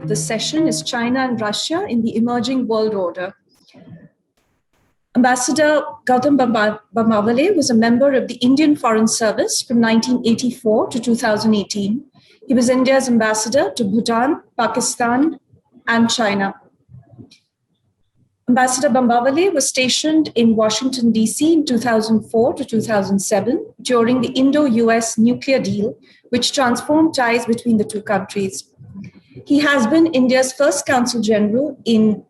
this session is China and Russia in the Emerging World Order. Ambassador Gautam Bambawale was a member of the Indian Foreign Service from 1984 to 2018. He was India's ambassador to Bhutan, Pakistan, and China. Ambassador Bambawale was stationed in Washington, D.C. in 2004 to 2007 during the Indo-US nuclear deal, which transformed ties between the two countries. He has been India's first Consul General in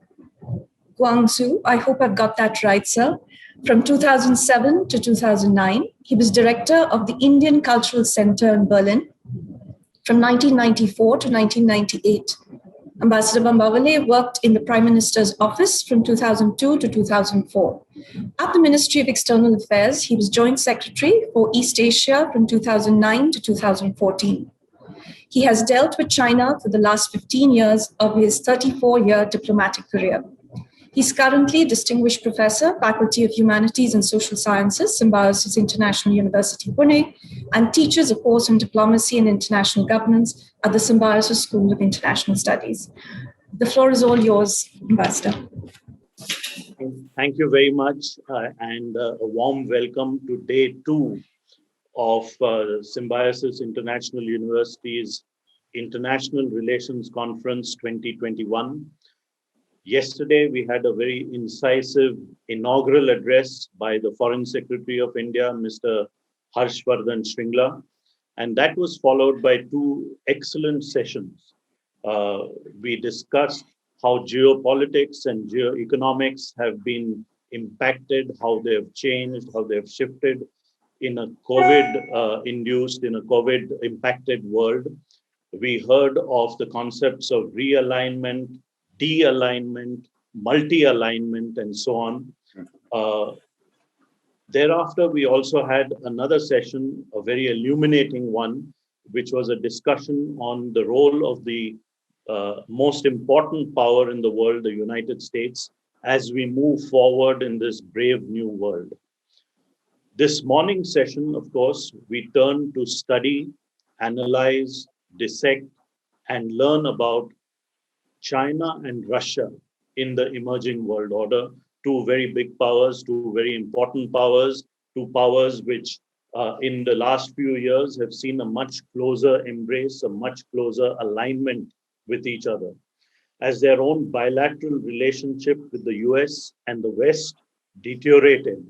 Guangzhou, I hope I've got that right, sir, from 2007 to 2009. He was director of the Indian Cultural Center in Berlin from 1994 to 1998. Ambassador Bambawale worked in the Prime Minister's office from 2002 to 2004. At the Ministry of External Affairs, he was Joint Secretary for East Asia from 2009 to 2014. He has dealt with China for the last 15 years of his 34-year diplomatic career. He's currently Distinguished Professor, Faculty of Humanities and Social Sciences, Symbiosis International University, Pune, and teaches a course in Diplomacy and International Governance at the Symbiosis School of International Studies. The floor is all yours, Ambassador. Thank you very much, and a warm welcome to day 2 of Symbiosis International University's International Relations Conference 2021. Yesterday, we had a very incisive inaugural address by the Foreign Secretary of India, Mr. Harshvardhan Shringla, and that was followed by 2 excellent sessions. We discussed how geopolitics and geoeconomics have been impacted, how they have changed, how they have shifted in a COVID-induced, in a COVID-impacted world. We heard of the concepts of realignment, de-alignment, multi-alignment, and so on. Thereafter, we also had another session, a very illuminating one, which was a discussion on the role of the most important power in the world, the United States, as we move forward in this brave new world. This morning session, of course, we turn to study, analyze, dissect, and learn about China and Russia in the emerging world order, 2 very big powers, 2 very important powers, 2 powers which in the last few years have seen a much closer embrace, a much closer alignment with each other. As their own bilateral relationship with the US and the West deteriorated,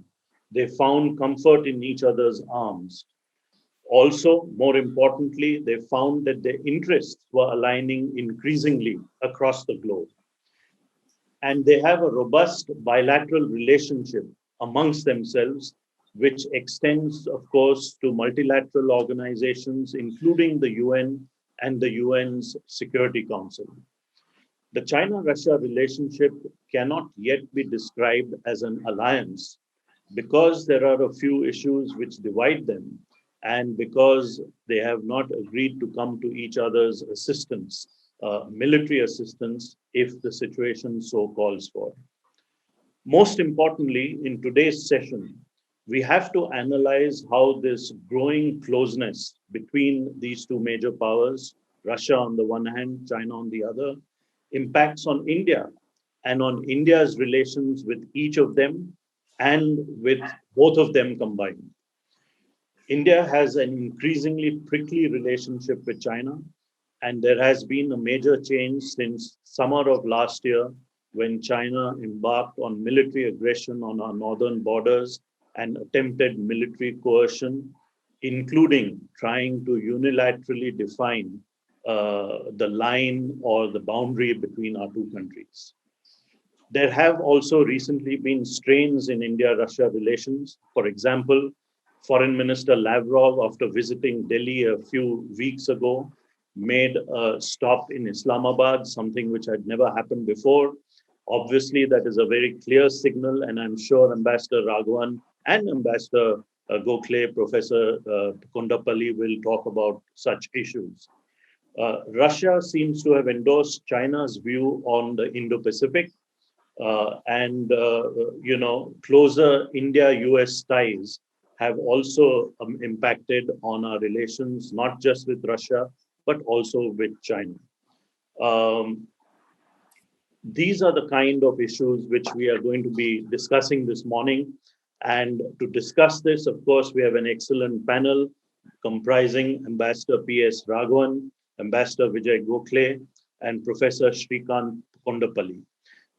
they found comfort in each other's arms. Also, more importantly, they found that their interests were aligning increasingly across the globe. And they have a robust bilateral relationship amongst themselves, which extends, of course, to multilateral organizations, including the UN and the UN's Security Council. The China-Russia relationship cannot yet be described as an alliance because there are a few issues which divide them, and because they have not agreed to come to each other's assistance, military assistance, if the situation so calls for. Most importantly, in today's session, we have to analyze how this growing closeness between these 2 major powers, Russia on the one hand, China on the other, impacts on India and on India's relations with each of them and with both of them combined. India has an increasingly prickly relationship with China, and there has been a major change since summer of last year when China embarked on military aggression on our northern borders and attempted military coercion, including trying to unilaterally define the line or the boundary between our 2 countries. There have also recently been strains in India-Russia relations. For example, Foreign Minister Lavrov, after visiting Delhi a few weeks ago, made a stop in Islamabad, something which had never happened before. Obviously, that is a very clear signal, and I'm sure Ambassador Raghavan and Ambassador Gokhale, Professor Kondapall will talk about such issues. Russia seems to have endorsed China's view on the Indo-Pacific, and closer India-US ties have also impacted on our relations, not just with Russia, but also with China. Um, these are the kind of issues which we are going to be discussing this morning. And to discuss this, of course, we have an excellent panel comprising Ambassador P.S. Raghavan, Ambassador Vijay Gokhale, and Professor Srikanth Kondapall.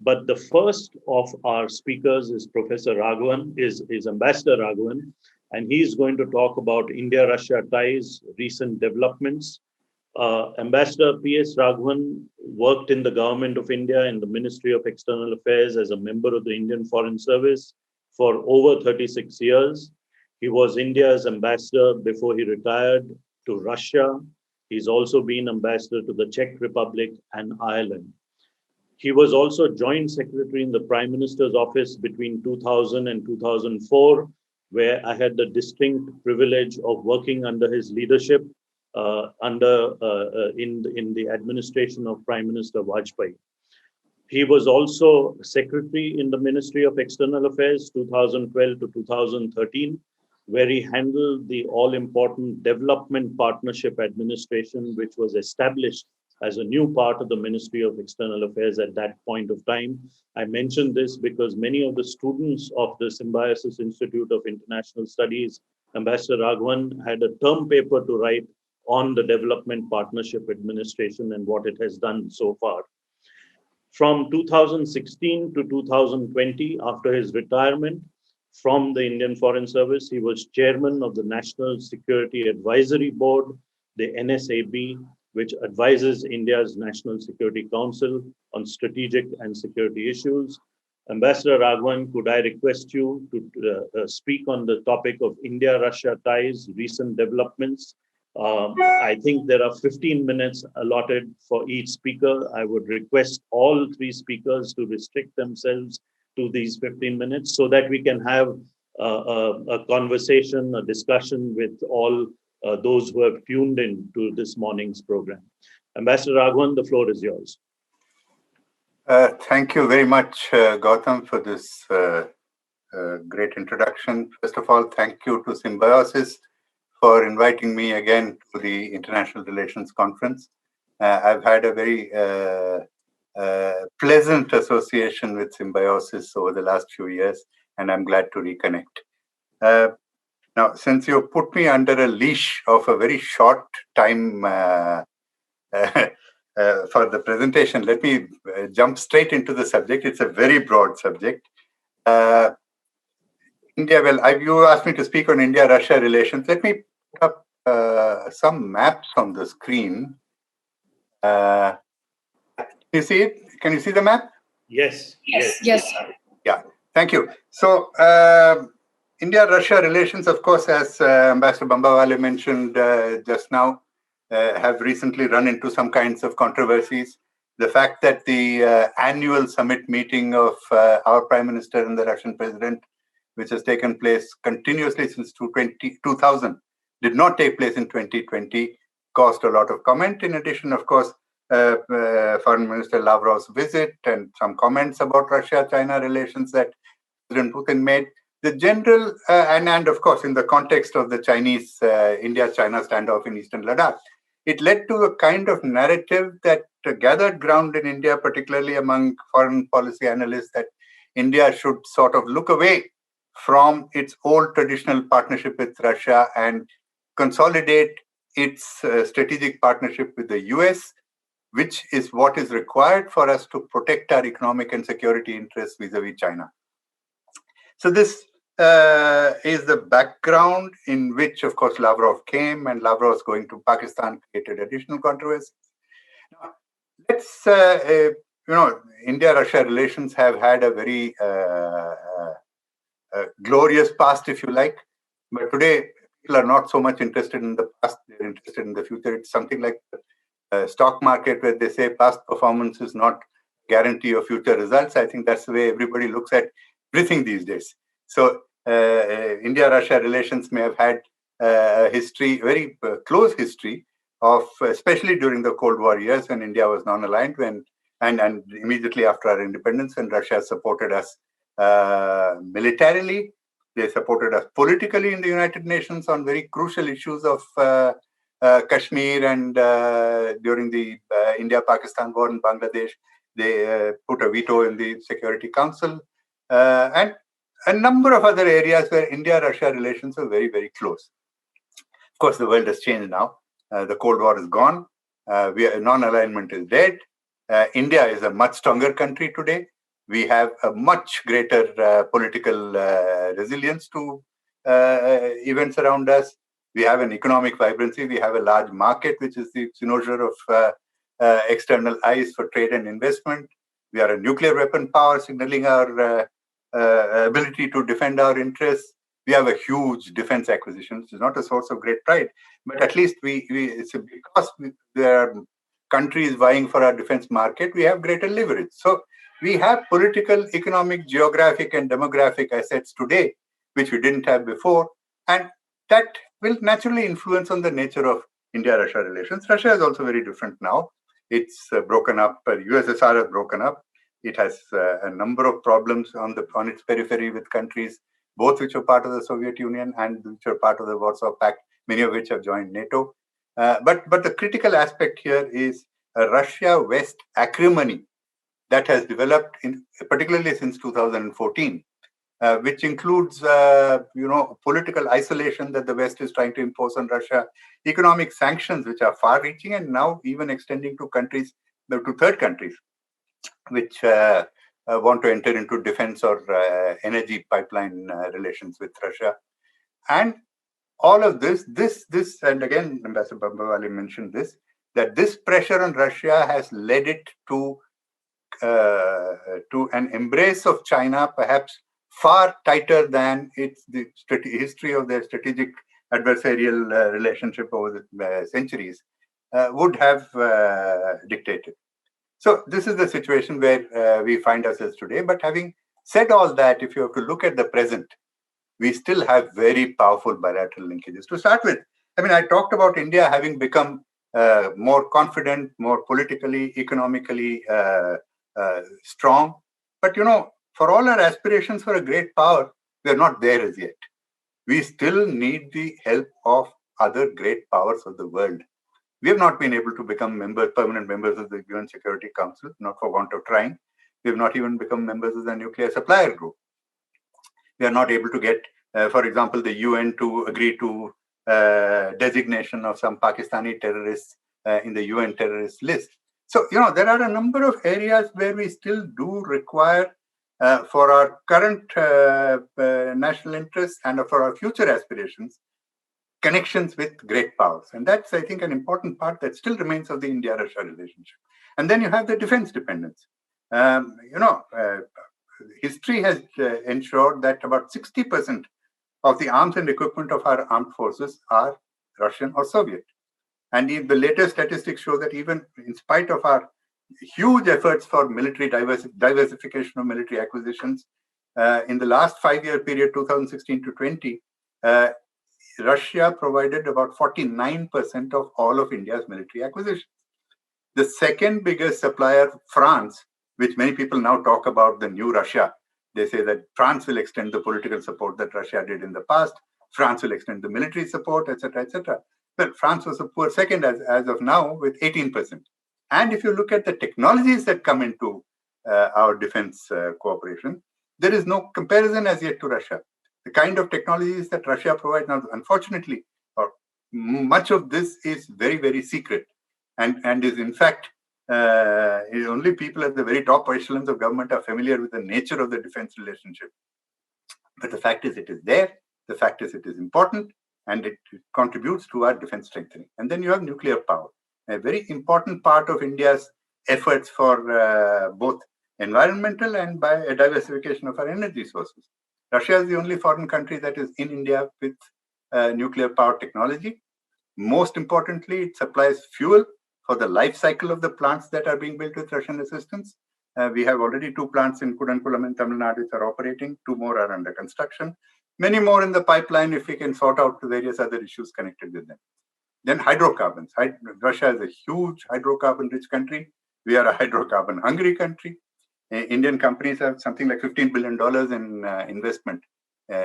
But the first of our speakers is Professor Raghavan, is Ambassador Raghavan, and he's going to talk about India-Russia ties, recent developments. Ambassador P.S. Raghavan worked in the Government of India in the Ministry of External Affairs as a member of the Indian Foreign Service for over 36 years. He was India's ambassador before he retired to Russia. He's also been ambassador to the Czech Republic and Ireland. He was also joint secretary in the Prime Minister's office between 2000 and 2004, where I had the distinct privilege of working under his leadership in the administration of Prime Minister Vajpayee. He was also secretary in the Ministry of External Affairs 2012 to 2013, where he handled the all-important Development Partnership Administration, which was established as a new part of the Ministry of External Affairs at that point of time. I mention this because many of the students of the Symbiosis Institute of International Studies, Ambassador Raghavan, had a term paper to write on the Development Partnership Administration and what it has done so far. From 2016 to 2020, after his retirement from the Indian Foreign Service, he was chairman of the National Security Advisory Board, the NSAB, which advises India's National Security Council on strategic and security issues. Ambassador Raghavan, could I request you to speak on the topic of India-Russia ties, recent developments? I think there are 15 minutes allotted for each speaker. I would request all three speakers to restrict themselves to these 15 minutes so that we can have a conversation, a discussion with all those who have tuned in to this morning's program. Ambassador Raghavan, the floor is yours. Thank you very much, Gautam, for this great introduction. First of all, thank you to Symbiosis for inviting me again to the International Relations Conference. I've had a very pleasant association with Symbiosis over the last few years, and I'm glad to reconnect. Now, since you put me under a leash of a very short time for the presentation, let me jump straight into the subject. It's a very broad subject. India, well, you asked me to speak on India-Russia relations. Let me put up some maps on the screen. You see it? Can you see the map? Yes. Yeah, thank you. So, India-Russia relations, of course, as Ambassador Bambawale mentioned just now, have recently run into some kinds of controversies. The fact that the annual summit meeting of our Prime Minister and the Russian President, which has taken place continuously since 2000, did not take place in 2020, caused a lot of comment. In addition, of course, Foreign Minister Lavrov's visit and some comments about Russia-China relations that President Putin made. The general, and of course, in the context of the Chinese, India-China standoff in Eastern Ladakh, it led to a kind of narrative that gathered ground in India, particularly among foreign policy analysts, that India should sort of look away from its old traditional partnership with Russia and consolidate its strategic partnership with the US, which is what is required for us to protect our economic and security interests vis-a-vis China. So this is the background in which, of course, Lavrov came, and Lavrov's going to Pakistan created additional controversy. Now, let's, India-Russia relations have had a very glorious past, if you like. But today, people are not so much interested in the past, they're interested in the future. It's something like the stock market where they say past performance is not guarantee of future results. I think that's the way everybody looks at everything these days. So India-Russia relations may have had a history, very close history of, especially during the Cold War years when India was non-aligned, and immediately after our independence, when Russia supported us militarily, they supported us politically in the United Nations on very crucial issues of Kashmir and during the India-Pakistan war in Bangladesh, they put a veto in the Security Council, and a number of other areas where India-Russia relations are very, very close. Of course, the world has changed now. The Cold War is gone. Non-alignment is dead. India is a much stronger country today. We have a much greater political resilience to events around us. We have an economic vibrancy. We have a large market, which is the cynosure of external eyes for trade and investment. We are a nuclear weapon power, signaling our ability to defend our interests. We have a huge defense acquisition, which is not a source of great pride, but at least it's because there are countries vying for our defense market, we have greater leverage. So we have political, economic, geographic, and demographic assets today, which we didn't have before. And that will naturally influence on the nature of India-Russia relations. Russia is also very different now. It's broken up. USSR has broken up. It has a number of problems on its periphery with countries, both which are part of the Soviet Union and which are part of the Warsaw Pact, many of which have joined NATO. But the critical aspect here is a Russia-West acrimony that has developed, particularly since 2014, which includes, political isolation that the West is trying to impose on Russia, economic sanctions which are far-reaching, and now even extending to third countries, which want to enter into defense or energy pipeline relations with Russia. And all of this, and again, Ambassador Bambawale mentioned this, that this pressure on Russia has led it to an embrace of China, perhaps far tighter than the history of their strategic adversarial relationship over the centuries would have dictated. So this is the situation where we find ourselves today. But having said all that, if you have to look at the present, we still have very powerful bilateral linkages. To start with, I talked about India having become more confident, more politically, economically strong. But, for all our aspirations for a great power, we are not there as yet. We still need the help of other great powers of the world. We have not been able to become permanent members of the UN Security Council, not for want of trying. We have not even become members of the nuclear supplier group. We are not able to get, for example, the UN to agree to designation of some Pakistani terrorists in the UN terrorist list. So, there are a number of areas where we still do require, for our current national interests and for our future aspirations, connections with great powers. And that's, I think, an important part that still remains of the India-Russia relationship. And then you have the defense dependence. History has ensured that about 60% of the arms and equipment of our armed forces are Russian or Soviet. And the latest statistics show that even in spite of our huge efforts for military diversification of military acquisitions, in the last 5-year period, 2016 to 20, Russia provided about 49% of all of India's military acquisitions. The second biggest supplier, France, which many people now talk about the new Russia. They say that France will extend the political support that Russia did in the past. France will extend the military support, etc., etc. Well, France was a poor second as of now with 18%. And if you look at the technologies that come into our defense cooperation, there is no comparison as yet to Russia. The kind of technologies that Russia provides now, unfortunately, or much of this is very, very secret and is in fact, only people at the very top echelons of government are familiar with the nature of the defense relationship. But the fact is it is there, the fact is it is important, and it contributes to our defense strengthening. And then you have nuclear power, a very important part of India's efforts for both environmental and by a diversification of our energy sources. Russia is the only foreign country that is in India with nuclear power technology. Most importantly, it supplies fuel for the life cycle of the plants that are being built with Russian assistance. We have already 2 plants in Kudankulam and Tamil Nadu which are operating. 2 more are under construction. Many more in the pipeline if we can sort out the various other issues connected with them. Then hydrocarbons. Russia is a huge hydrocarbon-rich country. We are a hydrocarbon-hungry country. Indian companies have something like $15 billion in investment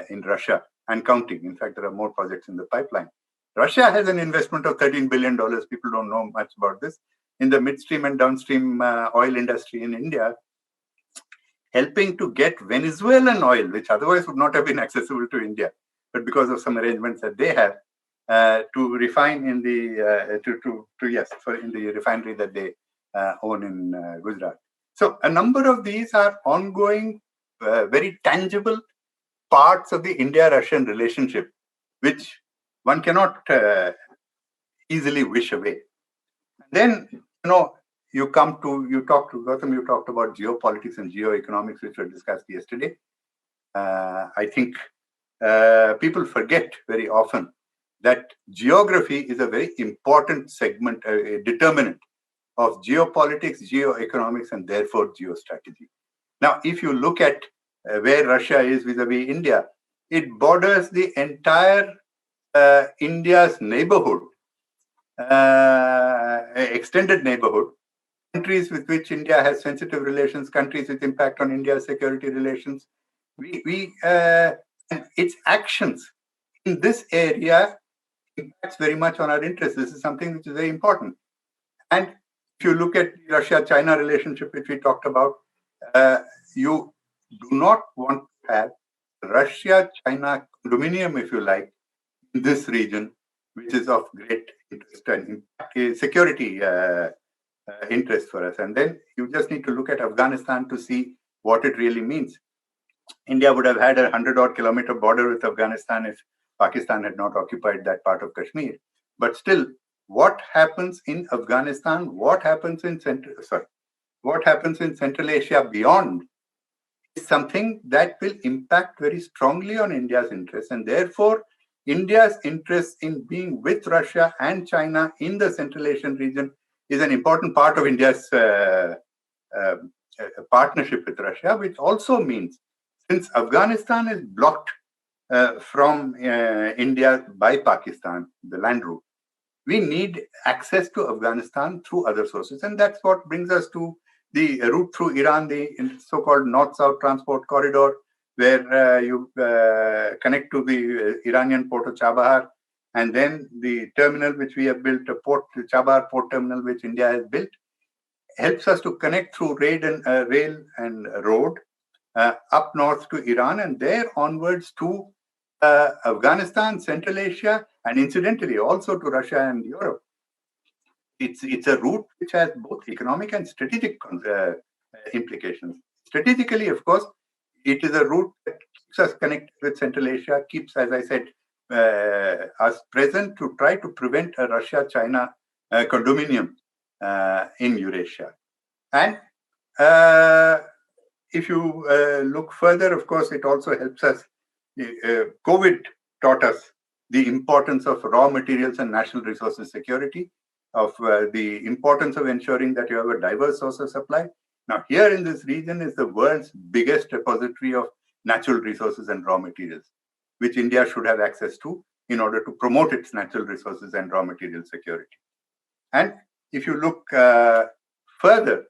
in Russia and counting. In fact, there are more projects in the pipeline. Russia has an investment of $13 billion. People don't know much about this in the midstream and downstream oil industry in India, helping to get Venezuelan oil, which otherwise would not have been accessible to India, but because of some arrangements that they have to refine in the in the refinery that they own in Gujarat. So a number of these are ongoing, very tangible parts of the India-Russian relationship, which one cannot easily wish away. Then, you talked Gautam, you talked about geopolitics and geoeconomics, which were discussed yesterday. I think people forget very often that geography is a very important segment, a determinant of geopolitics, geoeconomics, and therefore geostrategy. Now, if you look at where Russia is vis-a-vis India, it borders the entire India's neighborhood, extended neighborhood, countries with which India has sensitive relations, countries with impact on India's security relations. Its actions in this area impacts very much on our interests. This is something which is very important. And if you look at the Russia-China relationship, which we talked about, you do not want to have Russia-China condominium, if you like, in this region, which is of great interest and security interest for us. And then you just need to look at Afghanistan to see what it really means. India would have had a 100-odd kilometer border with Afghanistan if Pakistan had not occupied that part of Kashmir. But still, what happens in Afghanistan, what happens in Central Asia beyond is something that will impact very strongly on India's interests. And therefore, India's interest in being with Russia and China in the Central Asian region is an important part of India's partnership with Russia, which also means since Afghanistan is blocked from India by Pakistan, the land route, we need access to Afghanistan through other sources. And that's what brings us to the route through Iran, the so-called North-South Transport Corridor, where you connect to the Iranian port of Chabahar, and then the terminal which we have built, the Chabahar port terminal, which India has built, helps us to connect through rail and road up north to Iran, and there onwards to Afghanistan, Central Asia, and incidentally also to Russia and Europe. It's a route which has both economic and strategic implications. Strategically, of course, it is a route that keeps us connected with Central Asia, keeps, as I said, us present to try to prevent a Russia-China condominium in Eurasia. And if you look further, of course, it also helps us. COVID taught us the importance of raw materials and national resources security, of the importance of ensuring that you have a diverse source of supply. Now, here in this region is the world's biggest repository of natural resources and raw materials, which India should have access to in order to promote its natural resources and raw material security. And if you look further,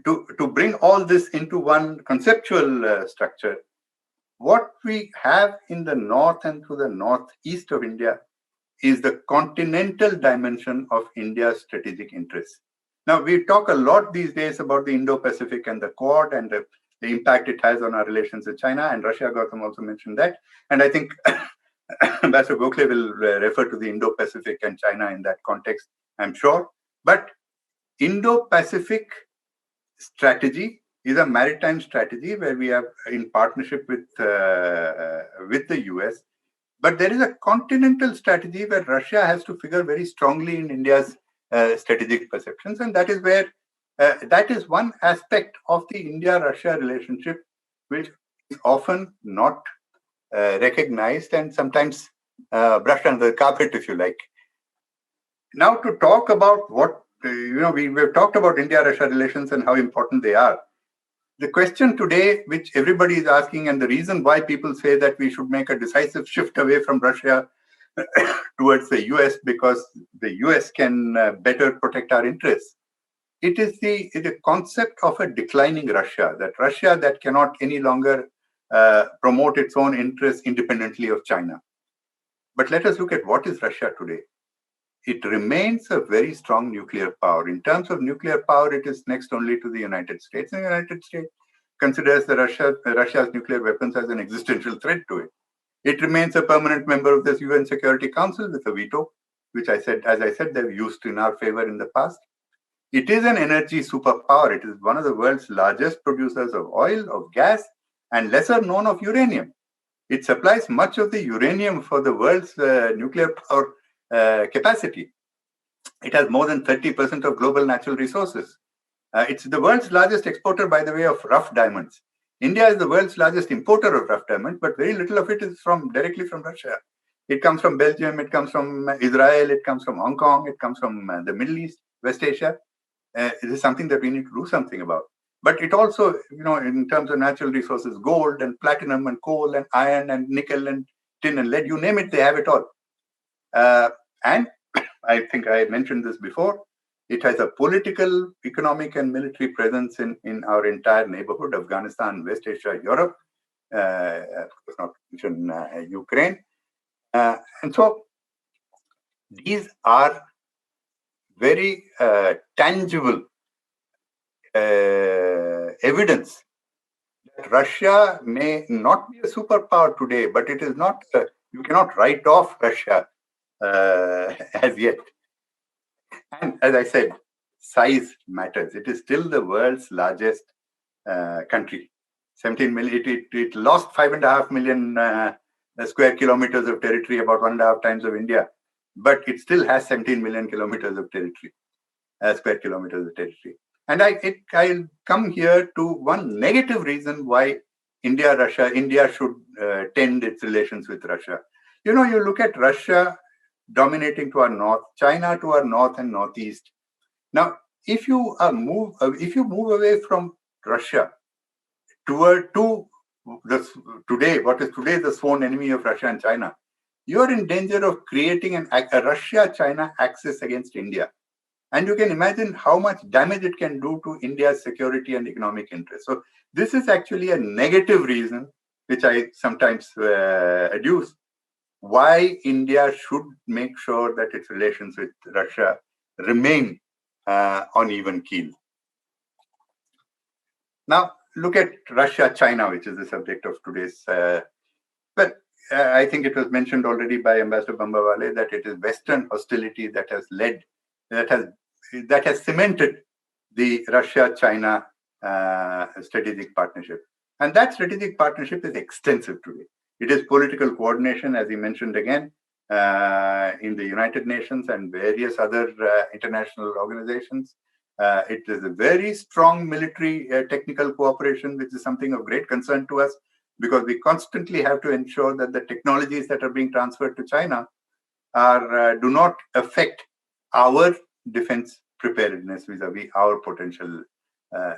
to bring all this into one conceptual structure, what we have in the north and to the northeast of India is the continental dimension of India's strategic interests. Now, we talk a lot these days about the Indo-Pacific and the Quad and the impact it has on our relations with China and Russia. Gautam also mentioned that. And I think Ambassador Gokhale will refer to the Indo-Pacific and China in that context, I'm sure. But Indo-Pacific strategy is a maritime strategy where we are in partnership with the US. But there is a continental strategy where Russia has to figure very strongly in India's strategic perceptions. And that is where, that is one aspect of the India-Russia relationship, which is often not recognized and sometimes brushed under the carpet, if you like. Now, to talk about what, we've talked about India-Russia relations and how important they are. The question today, which everybody is asking, and the reason why people say that we should make a decisive shift away from Russia towards the US, because the US can better protect our interests. It is the concept of a declining Russia that cannot any longer promote its own interests independently of China. But let us look at what is Russia today. It remains a very strong nuclear power. In terms of nuclear power, it is next only to the United States. And the United States considers Russia's nuclear weapons as an existential threat to it. It remains a permanent member of the UN Security Council with a veto, which as I said, they've used in our favor in the past. It is an energy superpower. It is one of the world's largest producers of oil, of gas, and lesser known of uranium. It supplies much of the uranium for the world's nuclear power capacity. It has more than 30% of global natural resources. It's the world's largest exporter, by the way, of rough diamonds. India is the world's largest importer of rough diamonds, but very little of it is directly from Russia. It comes from Belgium, it comes from Israel, it comes from Hong Kong, it comes from the Middle East, West Asia. It is something that we need to do something about. But it also, in terms of natural resources, gold and platinum and coal and iron and nickel and tin and lead, you name it, they have it all. And I think I mentioned this before, it has a political, economic, and military presence in our entire neighborhood, Afghanistan, West Asia, Europe, of course not mention Ukraine. And so these are very tangible evidence that Russia may not be a superpower today, but it is not, you cannot write off Russia as yet. And as I said, size matters. It is still the world's largest country. 17 million, it lost 5.5 million square kilometers of territory, about 1.5 times of India, but it still has 17 million kilometers of territory, square kilometers of territory. And I'll come here to one negative reason why India should tend its relations with Russia. You look at Russia dominating to our north, China to our north and northeast. Now, if you move away from Russia toward what is today the sworn enemy of Russia and China, you are in danger of creating a Russia-China axis against India. And you can imagine how much damage it can do to India's security and economic interests. So this is actually a negative reason, which I sometimes adduce, why India should make sure that its relations with Russia remain on even keel. Now, look at Russia-China, which is the subject of today's. I think it was mentioned already by Ambassador Bambawale that it is Western hostility that has cemented the Russia-China strategic partnership. And that strategic partnership is extensive today. It is political coordination, as he mentioned again, in the United Nations and various other international organizations. It is a very strong military technical cooperation, which is something of great concern to us, because we constantly have to ensure that the technologies that are being transferred to China do not affect our defense preparedness vis-a-vis our potential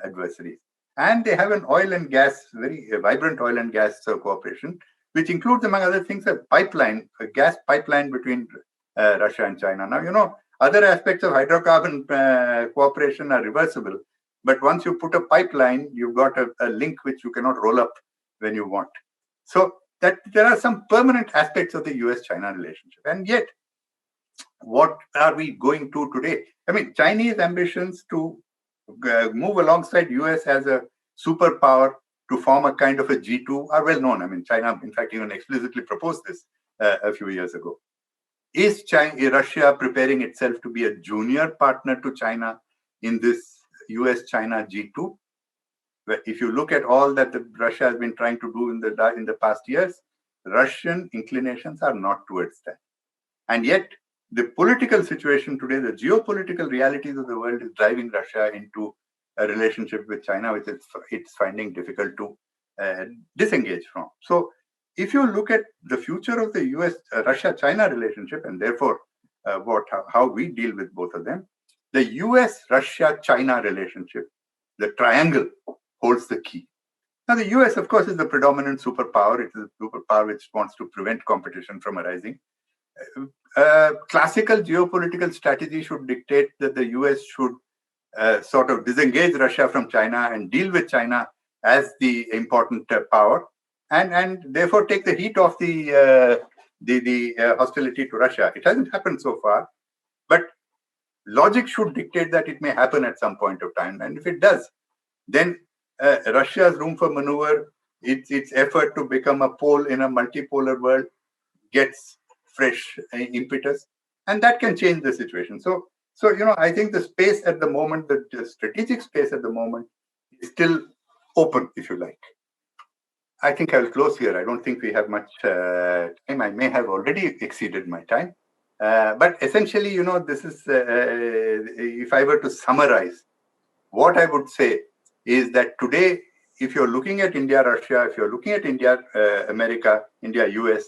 adversaries. And they have an oil and gas, very vibrant oil and gas cooperation, which includes, among other things, a gas pipeline between Russia and China. Now, other aspects of hydrocarbon cooperation are reversible, but once you put a pipeline, you've got a link which you cannot roll up when you want. So that there are some permanent aspects of the US-China relationship. And yet, what are we going to today? I mean, Chinese ambitions to move alongside US as a superpower to form a kind of a G2 are well known. I mean, China, in fact, even explicitly proposed this a few years ago. Is Russia preparing itself to be a junior partner to China in this US-China G2? If you look at all that Russia has been trying to do in the past years, Russian inclinations are not towards that. And yet, the political situation today, the geopolitical realities of the world is driving Russia into a relationship with China, which it's finding difficult to disengage from. So if you look at the future of the US-Russia-China relationship, and therefore how we deal with both of them, the US-Russia-China relationship, the triangle, holds the key. Now, the US, of course, is the predominant superpower. It is a superpower which wants to prevent competition from arising. Classical geopolitical strategy should dictate that the US should sort of disengage Russia from China and deal with China as the important power, and therefore take the heat off the the hostility to Russia. It hasn't happened so far, but logic should dictate that it may happen at some point of time. And if it does, then Russia's room for maneuver, its effort to become a pole in a multipolar world gets fresh impetus, and that can change the situation. So I think the space at the moment, the strategic space at the moment, is still open, if you like. I think I'll close here. I don't think we have much time. I may have already exceeded my time. But essentially, this is, if I were to summarize, what I would say is that today, if you're looking at India, Russia, if you're looking at India, America, India, US,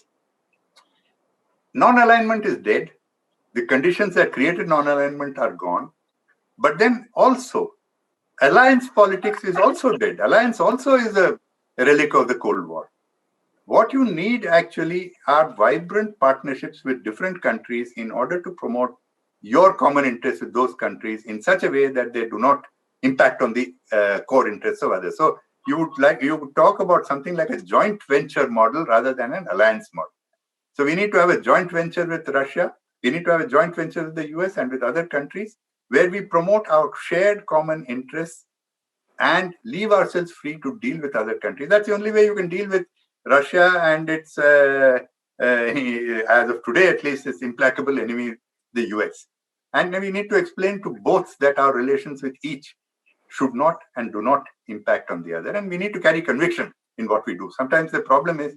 non-alignment is dead. The conditions that created non-alignment are gone. But then also, alliance politics is also dead. Alliance also is a relic of the Cold War. What you need actually are vibrant partnerships with different countries in order to promote your common interests with those countries in such a way that they do not impact on the core interests of others. So you would talk about something like a joint venture model rather than an alliance model. So we need to have a joint venture with Russia. We need to have a joint venture with the US and with other countries where we promote our shared common interests and leave ourselves free to deal with other countries. That's the only way you can deal with Russia and its, as of today at least, its implacable enemy, the US. And we need to explain to both that our relations with each should not and do not impact on the other. And we need to carry conviction in what we do. Sometimes the problem is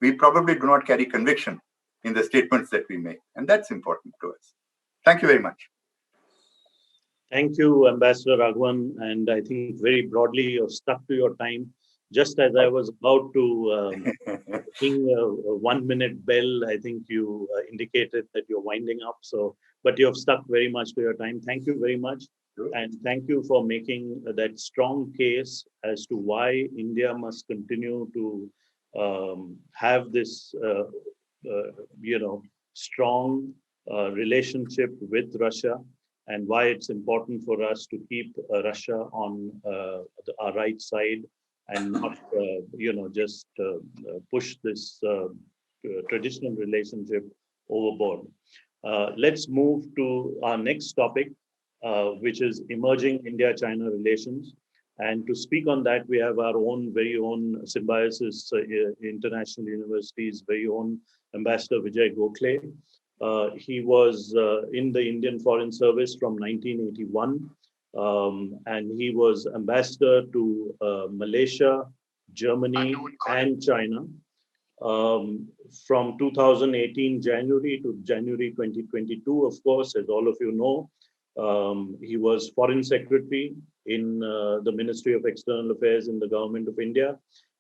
we probably do not carry conviction in the statements that we make. And that's important to us. Thank you very much. Thank you, Ambassador Raghavan. And I think very broadly, you've stuck to your time. Just as I was about to ring a 1 minute bell, I think you indicated that you're winding up. But you have stuck very much to your time. Thank you very much. Sure. And thank you for making that strong case as to why India must continue to have this, strong relationship with Russia, and why it's important for us to keep Russia on our right side and not, just push this traditional relationship overboard. Let's move to our next topic, which is emerging India-China relations. And to speak on that, we have our very own Symbiosis International University's very own Ambassador Vijay Gokhale. He was in the Indian Foreign Service from 1981, and he was ambassador to Malaysia, Germany, and China from 2018 January to January 2022, of course, as all of you know. He was Foreign Secretary in the Ministry of External Affairs in the Government of India.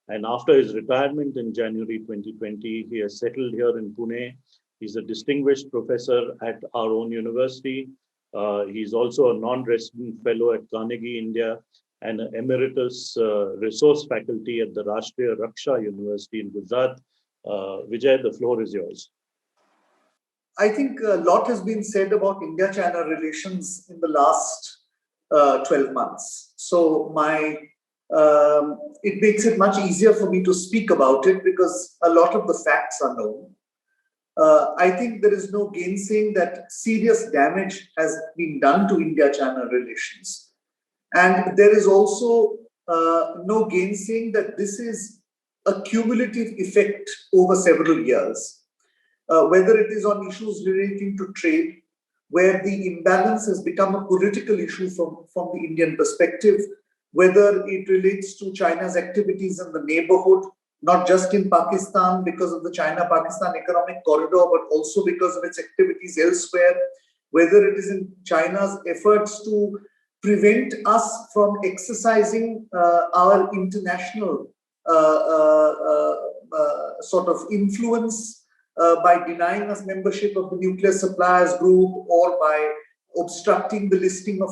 And after his retirement in January 2020, he has settled here in Pune. He's a distinguished professor at our own university. He's also a non-resident fellow at Carnegie, India, and an emeritus resource faculty at the Rashtriya Raksha University in Gujarat. Vijay, the floor is yours. I think a lot has been said about India-China relations in the last 12 months. So it makes it much easier for me to speak about it because a lot of the facts are known. I think there is no gainsaying that serious damage has been done to India-China relations. And there is also no gainsaying that this is a cumulative effect over several years. Whether it is on issues relating to trade, where the imbalance has become a political issue from the Indian perspective, whether it relates to China's activities in the neighborhood, not just in Pakistan because of the China-Pakistan economic corridor, but also because of its activities elsewhere, whether it is in China's efforts to prevent us from exercising our international sort of influence by denying us membership of the nuclear suppliers group, or by obstructing the listing of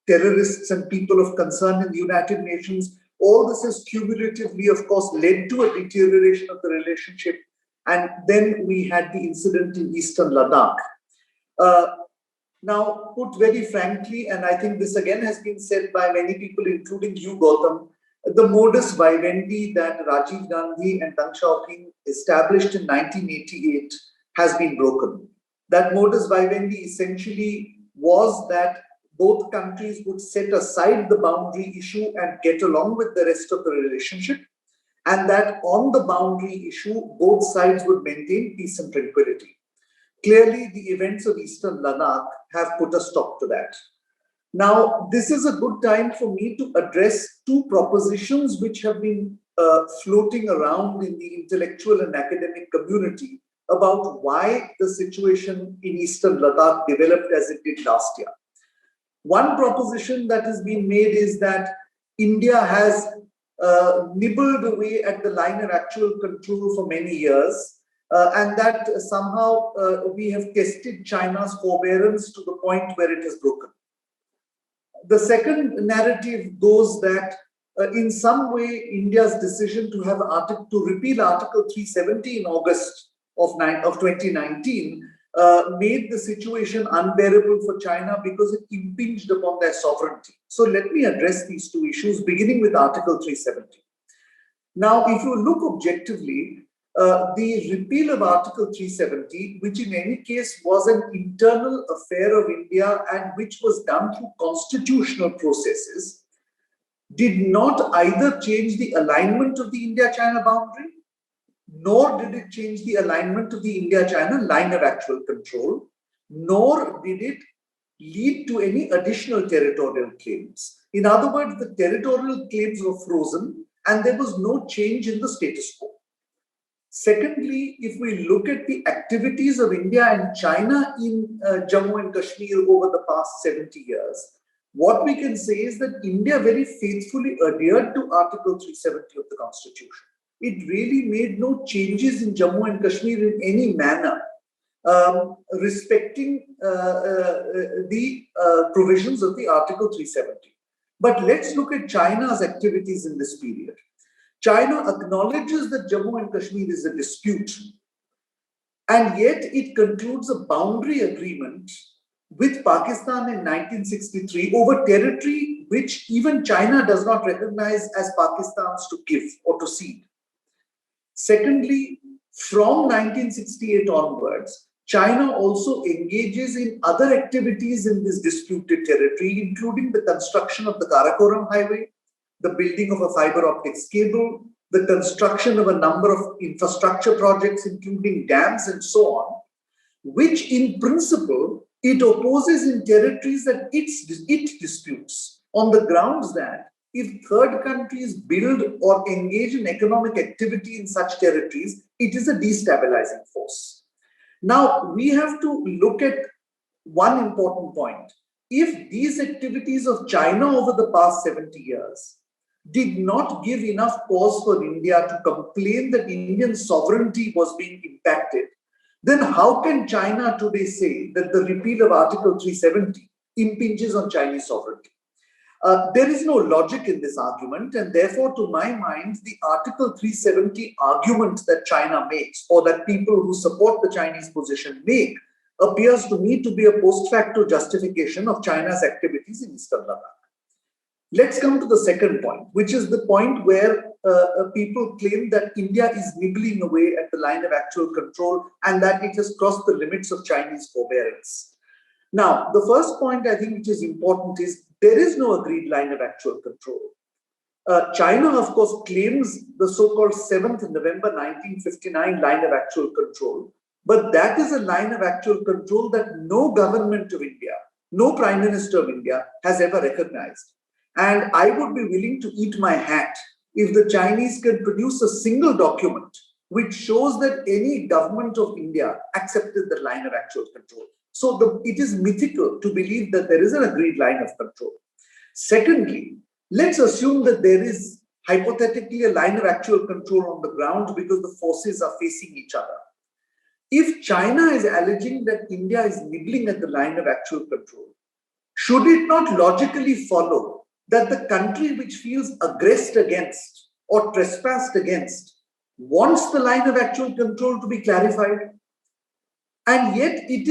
terrorists and people of concern in the United Nations. All this has cumulatively, of course, led to a deterioration of the relationship. And then we had the incident in Eastern Ladakh. Now, put very frankly, and I think this again has been said by many people, including you, Gautam, the modus vivendi that Rajiv Gandhi and Deng Xiaoping established in 1988 has been broken. That modus vivendi essentially was that both countries would set aside the boundary issue and get along with the rest of the relationship, and that on the boundary issue, both sides would maintain peace and tranquility. Clearly, the events of Eastern Ladakh have put a stop to that. Now, this is a good time for me to address two propositions which have been floating around in the intellectual and academic community about why the situation in Eastern Ladakh developed as it did last year. One proposition that has been made is that India has nibbled away at the line of actual control for many years, and that somehow we have tested China's forbearance to the point where it has broken. The second narrative goes that in some way, India's decision to repeal Article 370 in August of 2019 made the situation unbearable for China because it impinged upon their sovereignty. So let me address these two issues, beginning with Article 370. Now, if you look objectively, the repeal of Article 370, which in any case was an internal affair of India and which was done through constitutional processes, did not either change the alignment of the India-China boundary, nor did it change the alignment of the India-China line of actual control, nor did it lead to any additional territorial claims. In other words, the territorial claims were frozen and there was no change in the status quo. Secondly, if we look at the activities of India and China in Jammu and Kashmir over the past 70 years, what we can say is that India very faithfully adhered to Article 370 of the Constitution. It really made no changes in Jammu and Kashmir in any manner, respecting the provisions of the Article 370. But let's look at China's activities in this period. China acknowledges that Jammu and Kashmir is a dispute, and yet it concludes a boundary agreement with Pakistan in 1963 over territory which even China does not recognize as Pakistan's to give or to cede. Secondly, from 1968 onwards, China also engages in other activities in this disputed territory, including the construction of the Karakoram Highway, the building of a fiber optics cable, the construction of a number of infrastructure projects, including dams and so on, which in principle, it opposes in territories that it disputes on the grounds that if third countries build or engage in economic activity in such territories, it is a destabilizing force. Now, we have to look at one important point. If these activities of China over the past 70 years did not give enough cause for India to complain that Indian sovereignty was being impacted, then how can China today say that the repeal of Article 370 impinges on Chinese sovereignty? There is no logic in this argument, and therefore, to my mind, the Article 370 argument that China makes, or that people who support the Chinese position make, appears to me to be a post facto justification of China's activities in Eastern Ladakh. Let's come to the second point, which is the point where people claim that India is nibbling away at the line of actual control and that it has crossed the limits of Chinese forbearance. Now, the first point I think which is important is there is no agreed line of actual control. China, of course, claims the so-called 7th November 1959 line of actual control, but that is a line of actual control that no government of India, no Prime Minister of India has ever recognized. And I would be willing to eat my hat if the Chinese can produce a single document which shows that any government of India accepted the line of actual control. So it is mythical to believe that there is an agreed line of control. Secondly, let's assume that there is hypothetically a line of actual control on the ground because the forces are facing each other. If China is alleging that India is nibbling at the line of actual control, should it not logically follow that the country which feels aggressed against or trespassed against wants the line of actual control to be clarified? And yet it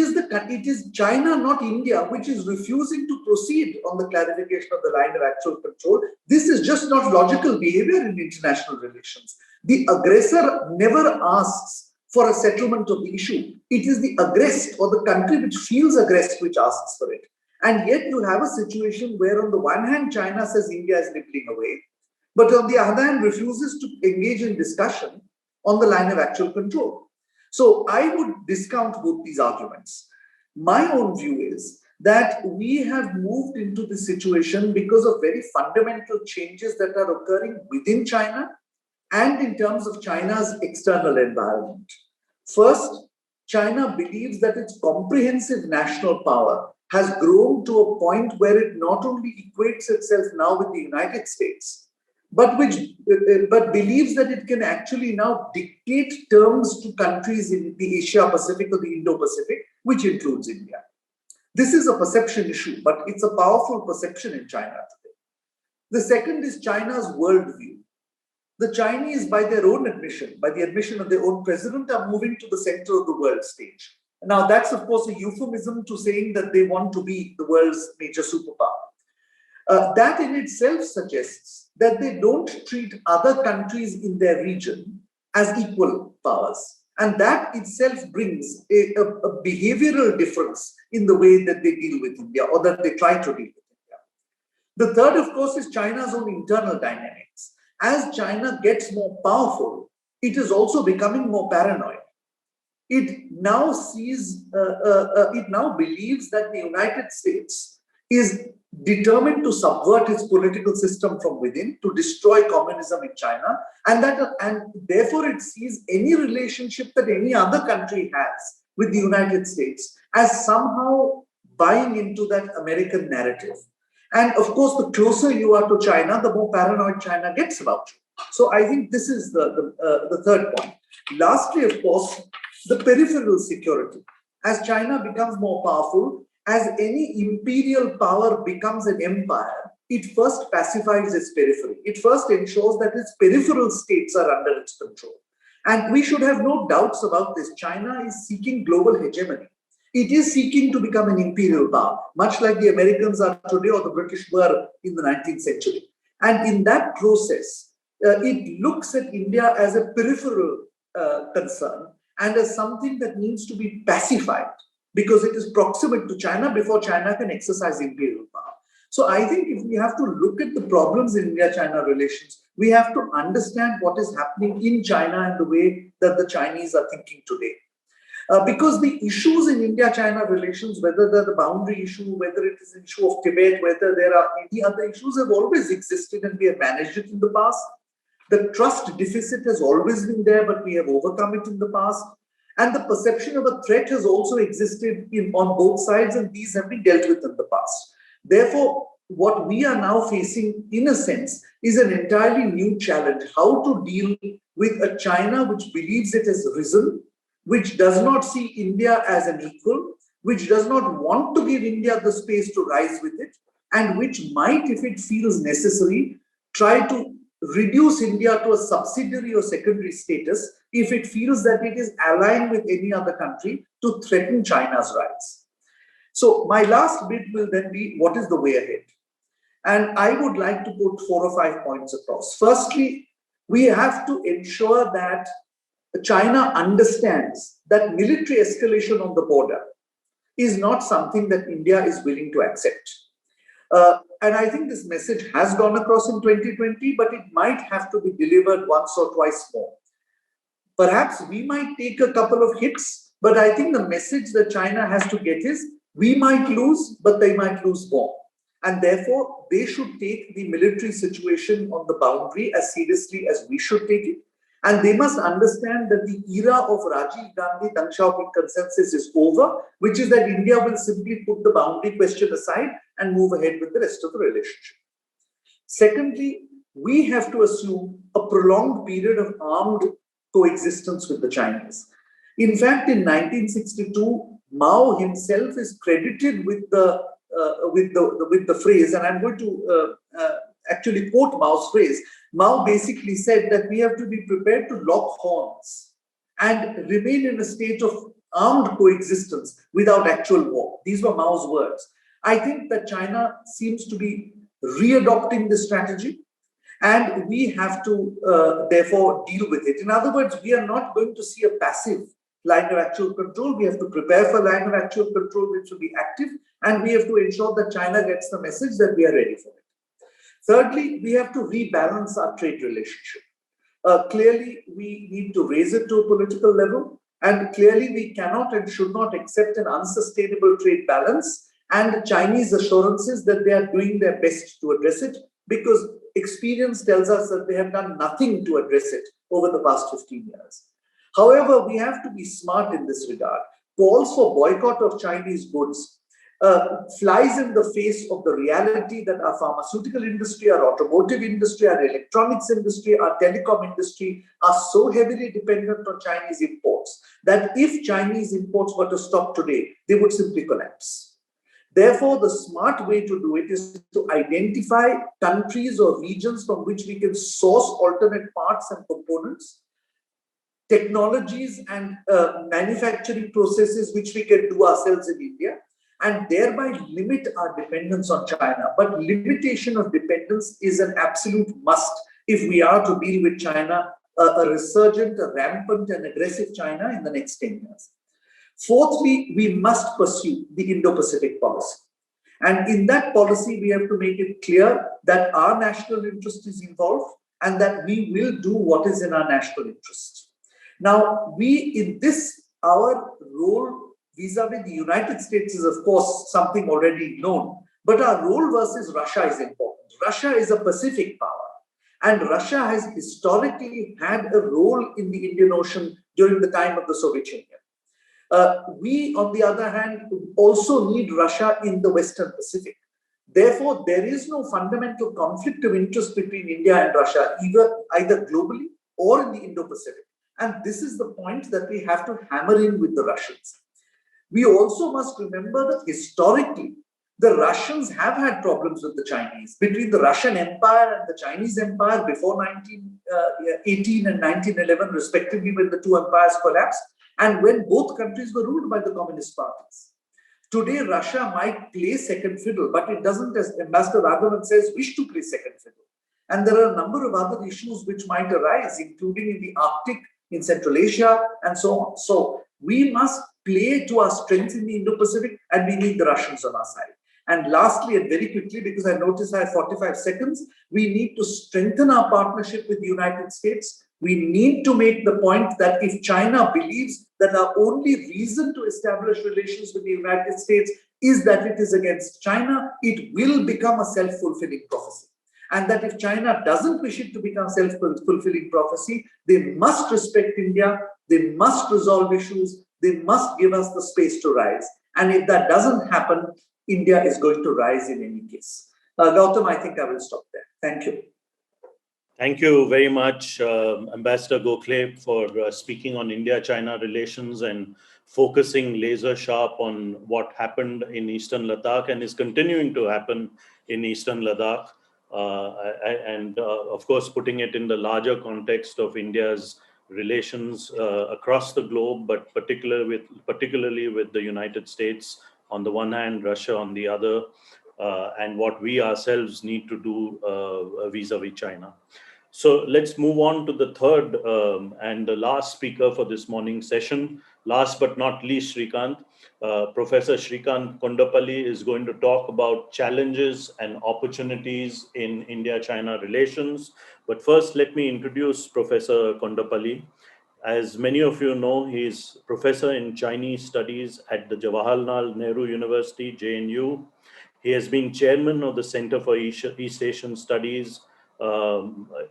is China, not India, which is refusing to proceed on the clarification of the line of actual control. This is just not logical behavior in international relations. The aggressor never asks for a settlement of the issue. It is the aggressed or the country which feels aggressed which asks for it. And yet you have a situation where on the one hand, China says India is nibbling away, but on the other hand, refuses to engage in discussion on the line of actual control. So I would discount both these arguments. My own view is that we have moved into this situation because of very fundamental changes that are occurring within China and in terms of China's external environment. First, China believes that its comprehensive national power has grown to a point where it not only equates itself now with the United States, but believes that it can actually now dictate terms to countries in the Asia-Pacific or the Indo-Pacific, which includes India. This is a perception issue, but it's a powerful perception in China today. The second is China's worldview. The Chinese, by their own admission, by the admission of their own president, are moving to the center of the world stage. Now, that's, of course, a euphemism to saying that they want to be the world's major superpower. That in itself suggests that they don't treat other countries in their region as equal powers. And that itself brings a behavioral difference in the way that they deal with India, or that they try to deal with India. The third, of course, is China's own internal dynamics. As China gets more powerful, it is also becoming more paranoid. It now believes that the United States is determined to subvert its political system from within, to destroy communism in China, and therefore it sees any relationship that any other country has with the United States as somehow buying into that American narrative. And of course, the closer you are to China, the more paranoid China gets about you. So I think this is the third point. Lastly, of course, the peripheral security. As China becomes more powerful, as any imperial power becomes an empire, it first pacifies its periphery. It first ensures that its peripheral states are under its control. And we should have no doubts about this. China is seeking global hegemony. It is seeking to become an imperial power, much like the Americans are today or the British were in the 19th century. And in that process, it looks at India as a peripheral concern and as something that needs to be pacified because it is proximate to China before China can exercise imperial power. So I think if we have to look at the problems in India-China relations, we have to understand what is happening in China and the way that the Chinese are thinking today. Because the issues in India-China relations, whether they're the boundary issue, whether it is an issue of Tibet, whether there are any other issues, have always existed and we have managed it in the past. The trust deficit has always been there, but we have overcome it in the past. And the perception of a threat has also existed on both sides, and these have been dealt with in the past. Therefore, what we are now facing, in a sense, is an entirely new challenge: how to deal with a China which believes it has risen, which does not see India as an equal, which does not want to give India the space to rise with it, and which might, if it feels necessary, try to reduce India to a subsidiary or secondary status if it feels that it is allying with any other country to threaten China's rise. So my last bit will then be, what is the way ahead? And I would like to put 4 or 5 points across. Firstly, we have to ensure that China understands that military escalation on the border is not something that India is willing to accept. And I think this message has gone across in 2020, but it might have to be delivered once or twice more. Perhaps we might take a couple of hits, but I think the message that China has to get is, we might lose, but they might lose more. And therefore, they should take the military situation on the boundary as seriously as we should take it. And they must understand that the era of Rajiv Gandhi Deng Xiaoping consensus is over, which is that India will simply put the boundary question aside and move ahead with the rest of the relationship. Secondly, we have to assume a prolonged period of armed coexistence with the Chinese. In fact, in 1962, Mao himself is credited with the phrase, and I'm going to actually quote Mao's phrase. Mao basically said that we have to be prepared to lock horns and remain in a state of armed coexistence without actual war. These were Mao's words. I think that China seems to be readopting this strategy, and we have to therefore deal with it. In other words, we are not going to see a passive line of actual control. We have to prepare for line of actual control, which will be active, and we have to ensure that China gets the message that we are ready for it. Thirdly, we have to rebalance our trade relationship. Clearly, we need to raise it to a political level, and clearly we cannot and should not accept an unsustainable trade balance and Chinese assurances that they are doing their best to address it, because experience tells us that they have done nothing to address it over the past 15 years. However, we have to be smart in this regard. Calls for boycott of Chinese goods flies in the face of the reality that our pharmaceutical industry, our automotive industry, our electronics industry, our telecom industry are so heavily dependent on Chinese imports that if Chinese imports were to stop today, they would simply collapse. Therefore, the smart way to do it is to identify countries or regions from which we can source alternate parts and components, technologies and manufacturing processes which we can do ourselves in India, and thereby limit our dependence on China. But limitation of dependence is an absolute must if we are to deal with China, a resurgent, a rampant and aggressive China in the next 10 years. Fourthly, we must pursue the Indo-Pacific policy. And in that policy, we have to make it clear that our national interest is involved and that we will do what is in our national interest. Now, our role vis-a-vis the United States is, of course, something already known, but our role versus Russia is important. Russia is a Pacific power, and Russia has historically had a role in the Indian Ocean during the time of the Soviet Union. We, on the other hand, also need Russia in the Western Pacific. Therefore, there is no fundamental conflict of interest between India and Russia, either globally or in the Indo-Pacific. And this is the point that we have to hammer in with the Russians. We also must remember that historically, the Russians have had problems with the Chinese. Between the Russian Empire and the Chinese Empire before 1918 and 1911, respectively, when the two empires collapsed, and when both countries were ruled by the communist parties. Today, Russia might play second fiddle, but it doesn't, as Ambassador Raghavan says, wish to play second fiddle. And there are a number of other issues which might arise, including in the Arctic, in Central Asia, and so on. So we must play to our strengths in the Indo-Pacific, and we need the Russians on our side. And lastly, and very quickly, because I notice I have 45 seconds, we need to strengthen our partnership with the United States. We need to make the point that if China believes that our only reason to establish relations with the United States is that it is against China, it will become a self-fulfilling prophecy. And that if China doesn't wish it to become self-fulfilling prophecy, they must respect India, they must resolve issues, they must give us the space to rise. And if that doesn't happen, India is going to rise in any case. Gautam, I think I will stop there. Thank you. Thank you very much, Ambassador Gokhale, for speaking on India-China relations and focusing laser sharp on what happened in Eastern Ladakh and is continuing to happen in Eastern Ladakh. And of course, putting it in the larger context of India's relations across the globe, but particularly with the United States on the one hand, Russia on the other, and what we ourselves need to do vis-a-vis China. So let's move on to the third and the last speaker for this morning's session. Last but not least, Srikanth. Professor Srikanth Kondapall is going to talk about challenges and opportunities in India-China relations. But first, let me introduce Professor Kondapall. As many of you know, he is professor in Chinese studies at the Jawaharlal Nehru University, JNU. He has been chairman of the Center for East Asian Studies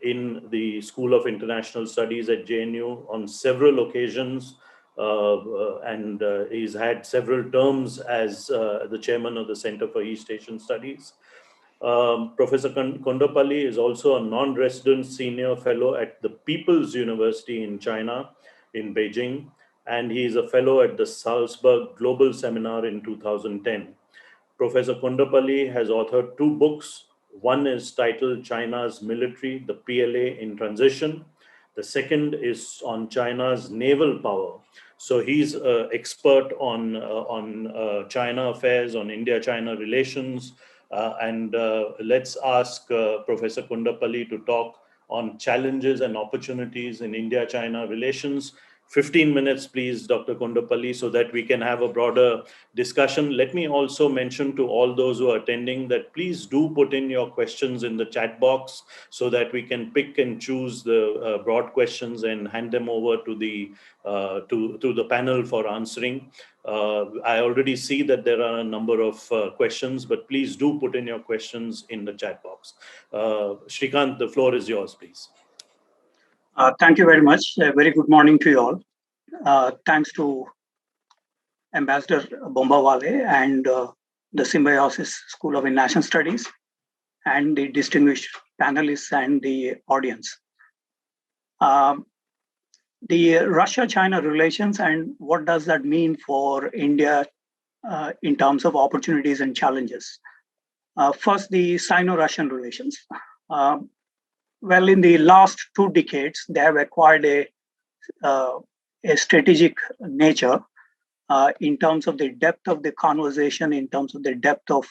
in the School of International Studies at JNU on several occasions. And he's had several terms as the chairman of the Center for East Asian Studies. Professor Kondapall is also a non-resident senior fellow at the People's University in China, in Beijing, and he is a fellow at the Salzburg Global Seminar in 2010. Professor Kondapall has authored 2 books. One is titled China's Military, the PLA in Transition. The second is on China's naval power. So he's an expert on China affairs, on India-China relations. And let's ask Professor Kondapall to talk on challenges and opportunities in India-China relations. 15 minutes, please, Dr. Kondapalli, so that we can have a broader discussion. Let me also mention to all those who are attending that please do put in your questions in the chat box so that we can pick and choose the broad questions and hand them over to the to the panel for answering. I already see that there are a number of questions, but please do put in your questions in the chat box. Srikanth, the floor is yours, please. Thank you very much. Very good morning to you all. Thanks to Ambassador Bambawale and the Symbiosis School of International Studies and the distinguished panelists and the audience. The Russia-China relations and what does that mean for India in terms of opportunities and challenges? First, the Sino-Russian relations. Well, in the last 2 decades, they have acquired a strategic nature in terms of the depth of the conversation, in terms of the depth of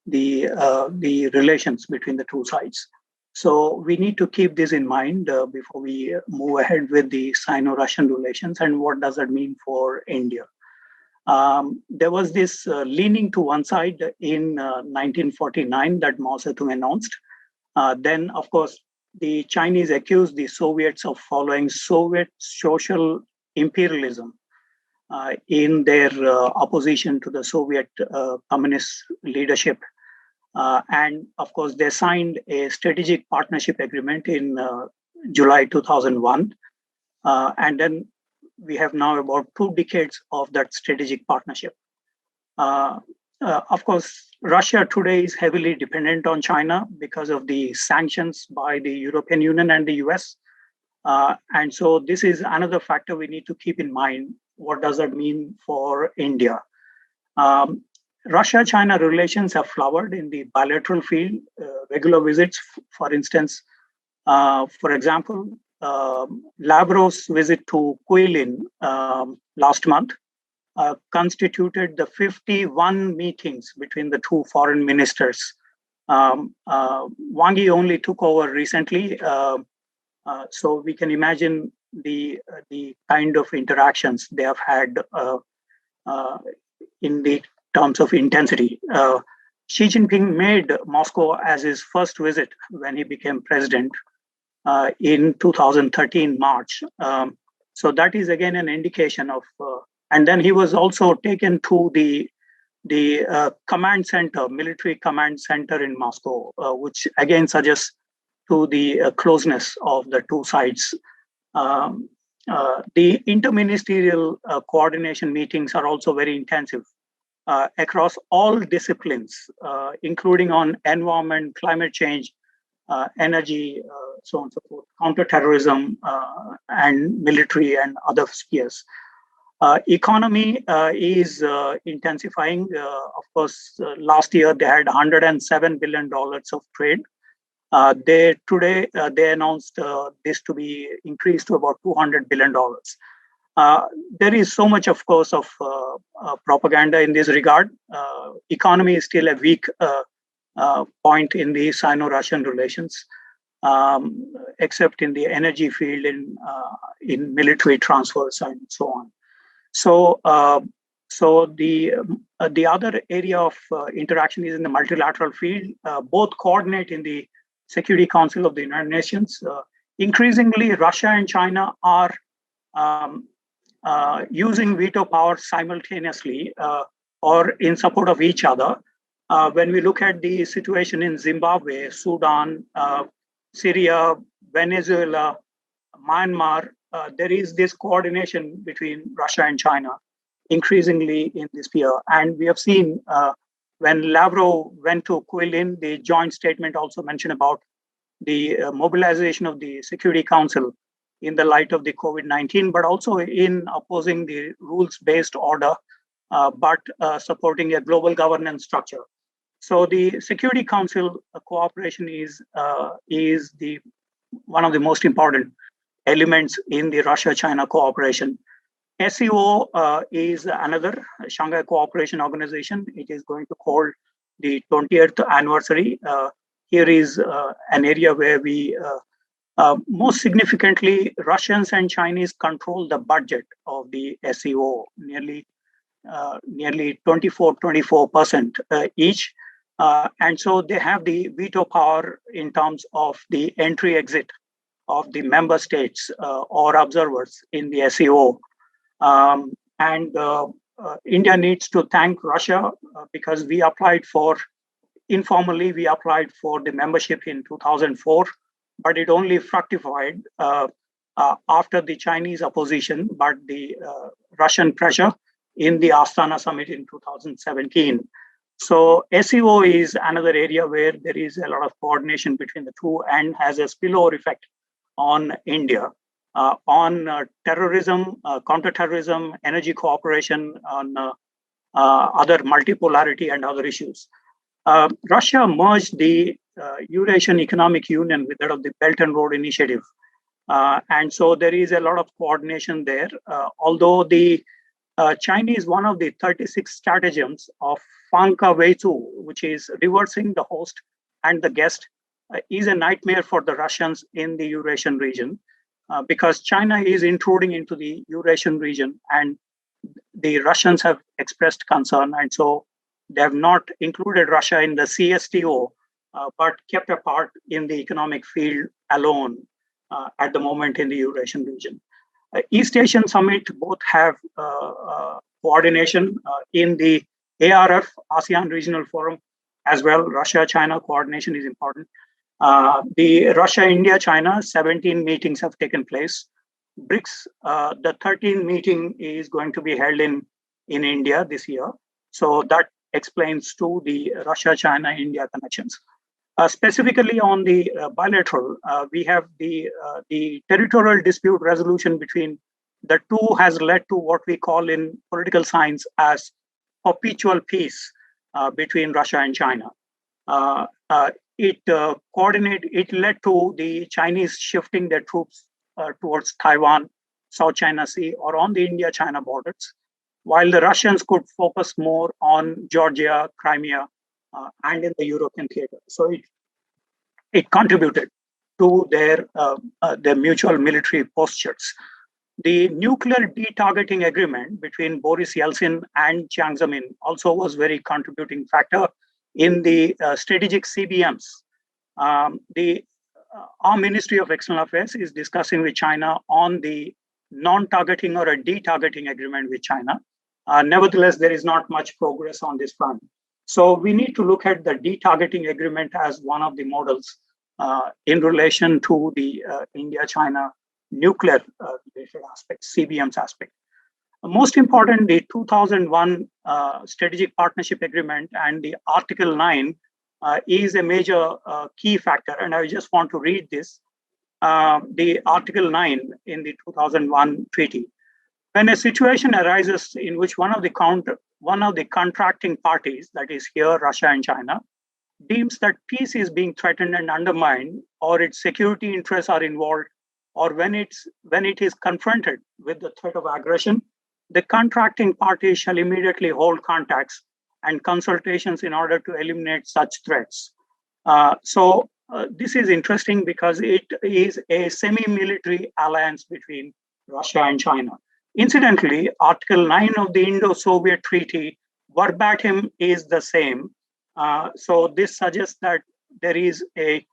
the relations between the two sides. So we need to keep this in mind before we move ahead with the Sino-Russian relations and what does that mean for India. There was this leaning to one side in 1949 that Mao Zedong announced. Then, of course, the Chinese accused the Soviets of following Soviet social imperialism in their opposition to the Soviet communist leadership. And, of course, they signed a strategic partnership agreement in July 2001. And then we have now about 2 decades of that strategic partnership. Of course, Russia today is heavily dependent on China because of the sanctions by the European Union and the US. And so this is another factor we need to keep in mind. What does that mean for India? Russia-China relations have flowered in the bilateral field, regular visits, for instance. For example, Lavrov's visit to Guilin last month constituted the 51 meetings between the 2 foreign ministers. Wang Yi only took over recently, so we can imagine the kind of interactions they have had in the terms of intensity. Xi Jinping made Moscow as his first visit when he became president in 2013 March. So that is again an indication of. And then he was also taken to the command center, military command center in Moscow, which again suggests to the closeness of the two sides. The interministerial coordination meetings are also very intensive across all disciplines, including on environment, climate change, energy, so on and so forth, counterterrorism, and military and other spheres. Economy is intensifying. Of course, last year they had $107 billion of trade. Today they announced this to be increased to about $200 billion. There is so much, of course, of propaganda in this regard. Economy is still a weak point in the Sino-Russian relations, except in the energy field, in military transfers and so on. So the other area of interaction is in the multilateral field. Both coordinate in the Security Council of the United Nations. Increasingly, Russia and China are using veto power simultaneously or in support of each other. When we look at the situation in Zimbabwe, Sudan, Syria, Venezuela, Myanmar, there is this coordination between Russia and China increasingly in this sphere. And we have seen when Lavrov went to Guilin, the joint statement also mentioned about the mobilization of the Security Council in the light of the COVID-19, but also in opposing the rules-based order, but supporting a global governance structure. So the Security Council cooperation is one of the most important elements in the Russia-China cooperation. SCO is another Shanghai Cooperation Organization. It is going to hold the 20th anniversary. Here is an area where we Most significantly, Russians and Chinese control the budget of the SCO, nearly 24% each. And so they have the veto power in terms of the entry-exit of the member states or observers in the SCO. India needs to thank Russia because informally, we applied for the membership in 2004, but it only fructified after the Chinese opposition, but the Russian pressure in the Astana summit in 2017. So SEO is another area where there is a lot of coordination between the two and has a spillover effect on India, on terrorism, counterterrorism, energy cooperation, on other multipolarity and other issues. Russia merged the Eurasian Economic Union with that of the Belt and Road Initiative. And so there is a lot of coordination there. Although the Chinese, one of the 36 stratagems of Fanka Weizu, which is reversing the host and the guest, is a nightmare for the Russians in the Eurasian region because China is intruding into the Eurasian region and the Russians have expressed concern. And so they have not included Russia in the CSTO, but kept apart in the economic field alone at the moment in the Eurasian region. East Asian Summit both have coordination in the ARF, ASEAN Regional Forum, as well. Russia-China coordination is important. The Russia-India-China 17 meetings have taken place. BRICS, the 13th meeting is going to be held in India this year. So that explains to the Russia-China-India connections. Specifically on the bilateral, we have the territorial dispute resolution between the two has led to what we call in political science as perpetual peace between Russia and China. It led to the Chinese shifting their troops towards Taiwan, South China Sea, or on the India-China borders, while the Russians could focus more on Georgia, Crimea, and in the European theater. So it contributed to their mutual military postures. The nuclear de-targeting agreement between Boris Yeltsin and Jiang Zemin also was very contributing factor in the strategic CBMs. Our Ministry of External Affairs is discussing with China on the non-targeting or a de-targeting agreement with China. Nevertheless, there is not much progress on this front. So we need to look at the de-targeting agreement as one of the models in relation to the India-China nuclear related aspects, CBM's aspect. Most important, the 2001 Strategic Partnership Agreement and the Article 9 is a major key factor. And I just want to read this. The Article 9 in the 2001 treaty. When a situation arises in which one of the contracting parties, that is here Russia and China, deems that peace is being threatened and undermined, or its security interests are involved, or when it is confronted with the threat of aggression, the contracting party shall immediately hold contacts and consultations in order to eliminate such threats. This is interesting because it is a semi-military alliance between Russia and China. Incidentally, Article 9 of the Indo-Soviet Treaty verbatim is the same. So this suggests that there is a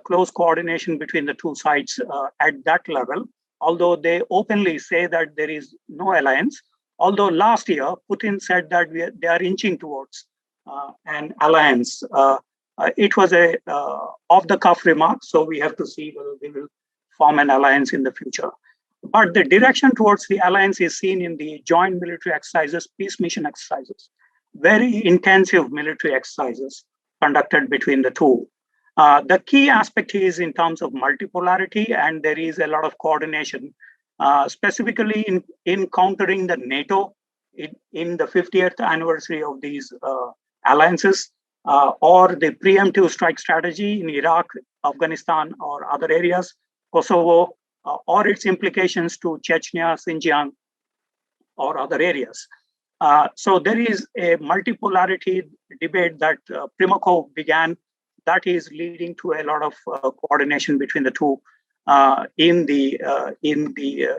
close coordination between the two sides at that level, although they openly say that there is no alliance. Although last year, Putin said that they are inching towards an alliance. It was a off-the-cuff remark, so we have to see whether they will form an alliance in the future. But the direction towards the alliance is seen in the joint military exercises, peace mission exercises, very intensive military exercises conducted between the two. The key aspect is in terms of multipolarity, and there is a lot of coordination, specifically in countering the NATO in the 50th anniversary of these alliances, or the preemptive strike strategy in Iraq, Afghanistan, or other areas, Kosovo, or its implications to Chechnya, Xinjiang, or other areas. So there is a multipolarity debate that Primakov began that is leading to a lot of coordination between the two. in the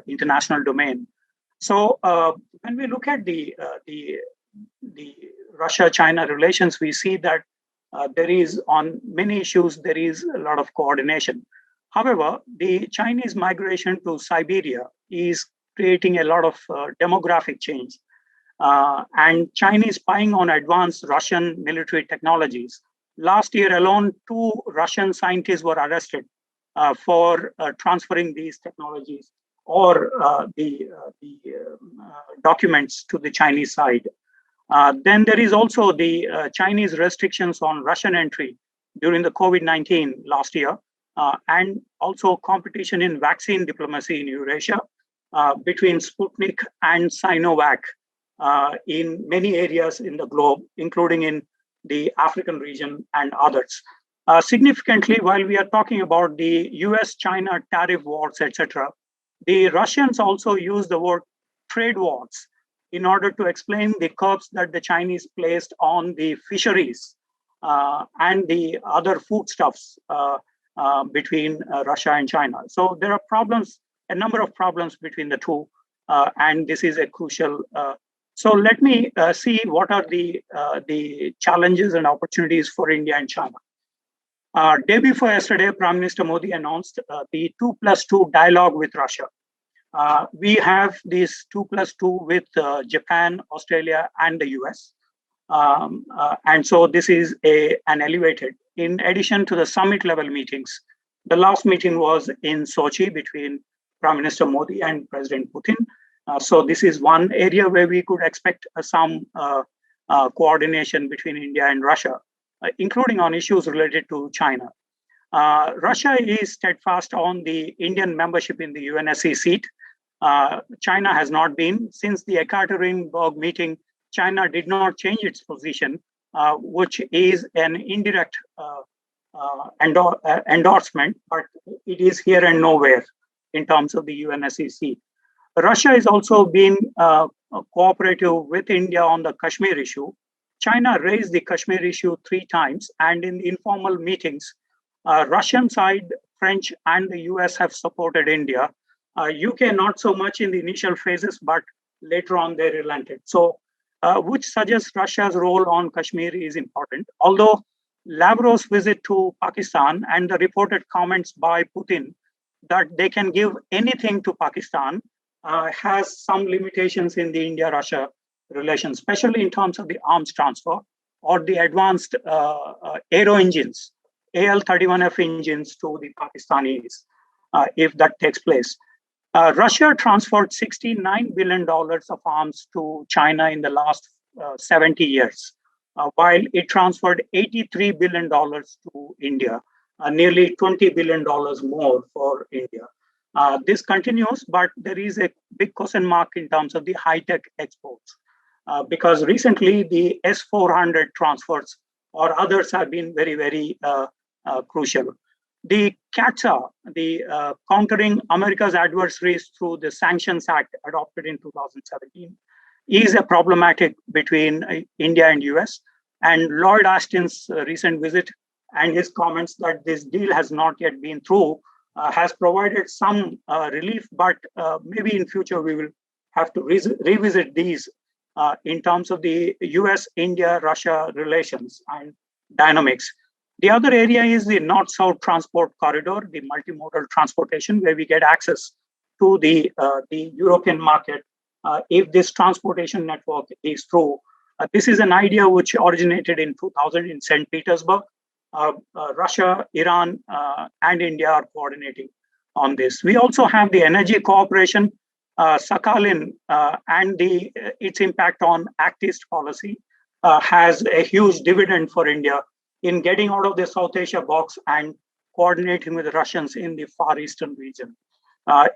international domain. So when we look at the Russia-China relations, we see that there is, on many issues, there is a lot of coordination. However, the Chinese migration to Siberia is creating a lot of demographic change. And Chinese spying on advanced Russian military technologies. Last year alone, 2 Russian scientists were arrested for transferring these technologies or the documents to the Chinese side. Then there is also the Chinese restrictions on Russian entry during the COVID-19 last year, and also competition in vaccine diplomacy in Eurasia between Sputnik and Sinovac in many areas in the globe, including in the African region and others. Significantly, while we are talking about the US-China tariff wars, etc., the Russians also use the word trade wars in order to explain the curbs that the Chinese placed on the fisheries and the other foodstuffs between Russia and China. So there are problems, a number of problems between the two, and this is a crucial. So let me see what are the challenges and opportunities for India and China. Day before yesterday, Prime Minister Modi announced the 2+2 dialogue with Russia. We have this 2+2 with Japan, Australia, and the US. And so this is an elevated. In addition to the summit level meetings, the last meeting was in Sochi between Prime Minister Modi and President Putin. So this is one area where we could expect some coordination between India and Russia, including on issues related to China. Russia is steadfast on the Indian membership in the UNSC seat. China has not been. Since the Ekaterinburg meeting, China did not change its position, which is an indirect endorsement, but it is here and nowhere in terms of the UNSC seat. Russia has also been cooperative with India on the Kashmir issue. China raised the Kashmir issue 3 times, and in the informal meetings, Russian side, French, and the US have supported India. UK not so much in the initial phases, but later on they relented. So, which suggests Russia's role on Kashmir is important. Although Lavrov's visit to Pakistan and the reported comments by Putin that they can give anything to Pakistan has some limitations in the India-Russia relations, especially in terms of the arms transfer or the advanced aero engines, AL-31F engines to the Pakistanis, if that takes place. Russia transferred $69 billion of arms to China in the last 70 years, while it transferred $83 billion to India, nearly $20 billion more for India. This continues, but there is a big question mark in terms of the high-tech exports, because recently the S-400 transfers or others have been very, very crucial. The CATSA, the Countering America's Adversaries Through the Sanctions Act adopted in 2017, is a problematic between India and US. And Lloyd Austin's recent visit and his comments that this deal has not yet been through has provided some relief, but maybe in future we will have to revisit these in terms of the US-India-Russia relations and dynamics. The other area is the North-South transport corridor, the multimodal transportation, where we get access to the European market if this transportation network is through. This is an idea which originated in 2000 in St. Petersburg. Russia, Iran, and India are coordinating on this. We also have the energy cooperation, Sakhalin, and its impact on Act East policy has a huge dividend for India in getting out of the South Asia box and coordinating with the Russians in the Far Eastern region.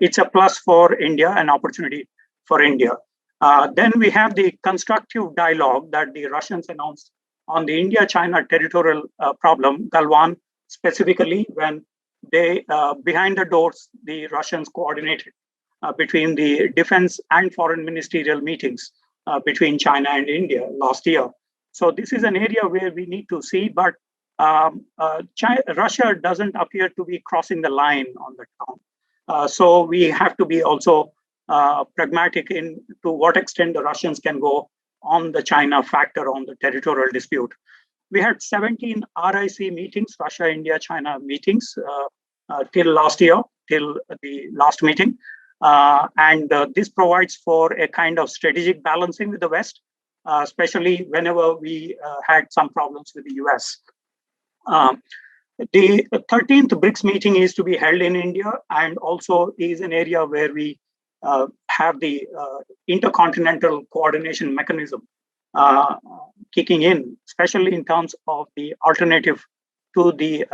It's a plus for India, an opportunity for India. Then we have the constructive dialogue that the Russians announced on the India-China territorial problem, Galwan, specifically when they, behind the doors, the Russians coordinated between the defense and foreign ministerial meetings between China and India last year. So this is an area where we need to see, but Russia doesn't appear to be crossing the line on the ground. So we have to be also pragmatic in to what extent the Russians can go on the China factor on the territorial dispute. We had 17 RIC meetings, Russia, India, China meetings till last year, till the last meeting. And this provides for a kind of strategic balancing with the West, especially whenever we had some problems with the US. The 13th BRICS meeting is to be held in India and also is an area where we have the intercontinental coordination mechanism kicking in, especially in terms of the alternative to the,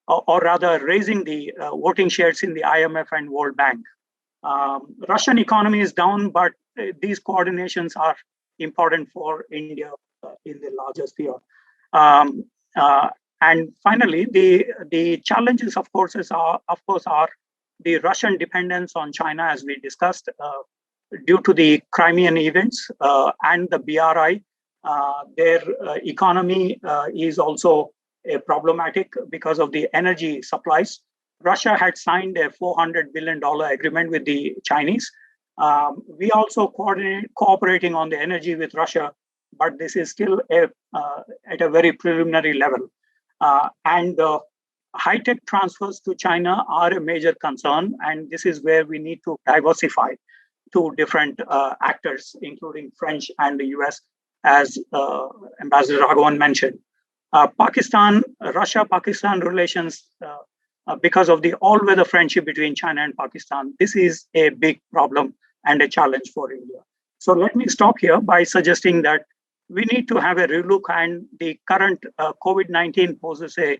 or rather raising the voting shares in the IMF and World Bank. Russian economy is down, but these coordinations are important for India in the larger sphere. And finally, the challenges, of course, are the Russian dependence on China, as we discussed, due to the Crimean events and the BRI. Their economy is also problematic because of the energy supplies. Russia had signed a $400 billion agreement with the Chinese. We also cooperating on the energy with Russia, but this is still at a very preliminary level. And high-tech transfers to China are a major concern, and this is where we need to diversify to different actors, including French and the US, as Ambassador Raghavan mentioned. Russia-Pakistan relations, because of the all-weather friendship between China and Pakistan, this is a big problem and a challenge for India. So let me stop here by suggesting that we need to have a relook, and the current COVID-19 poses a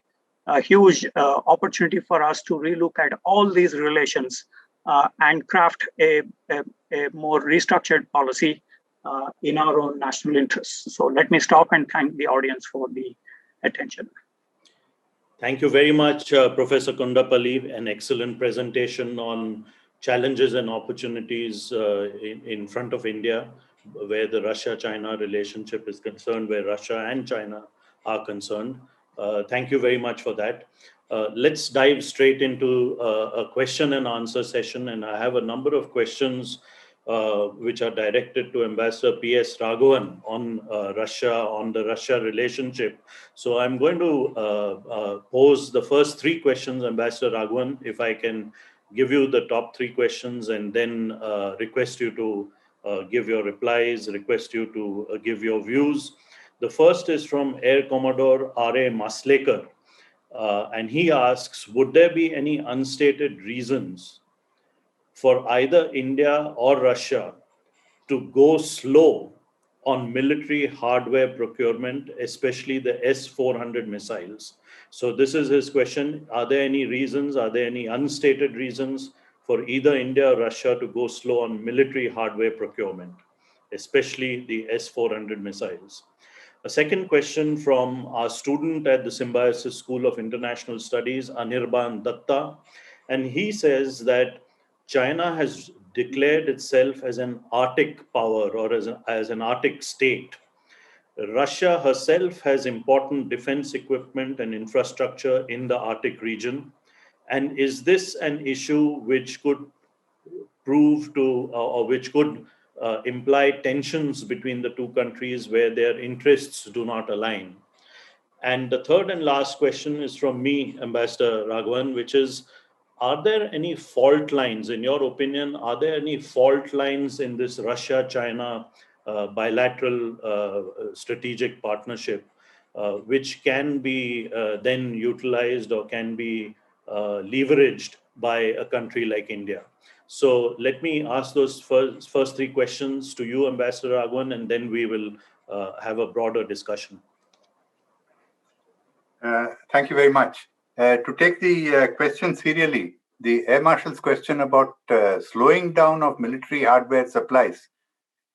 huge opportunity for us to relook at all these relations and craft a more restructured policy in our own national interests. So let me stop and thank the audience for the attention. Thank you very much, Professor Kondapall. An excellent presentation on challenges and opportunities in front of India, where the Russia-China relationship is concerned, where Russia and China are concerned. Thank you very much for that. Let's dive straight into a question and answer session. And I have a number of questions which are directed to Ambassador P.S. Raghavan on Russia, on the Russia relationship. So I'm going to pose the first three questions, Ambassador Raghavan, if I can give you the top three questions and then request you to give your replies, request you to give your views. The first is from Air Commodore R.A. Maslekar, and he asks, would there be any unstated reasons for either India or Russia to go slow on military hardware procurement, especially the S-400 missiles? So this is his question. Are there any reasons, are there any unstated reasons for either India or Russia to go slow on military hardware procurement, especially the S-400 missiles? A second question from our student at the Symbiosis School of International Studies, Anirban Datta, and he says that China has declared itself as an Arctic power or as an Arctic state. Russia herself has important defense equipment and infrastructure in the Arctic region. And is this an issue which could prove to, or which could imply tensions between the two countries where their interests do not align? And the third and last question is from me, Ambassador Raghavan, which is, are there any fault lines, in your opinion, are there any fault lines in this Russia-China bilateral strategic partnership which can be then utilized or can be leveraged by a country like India? So let me ask those first three questions to you, Ambassador Raghavan, and then we will have a broader discussion. Thank you very much. To take the question serially, the Air Marshal's question about slowing down of military hardware supplies.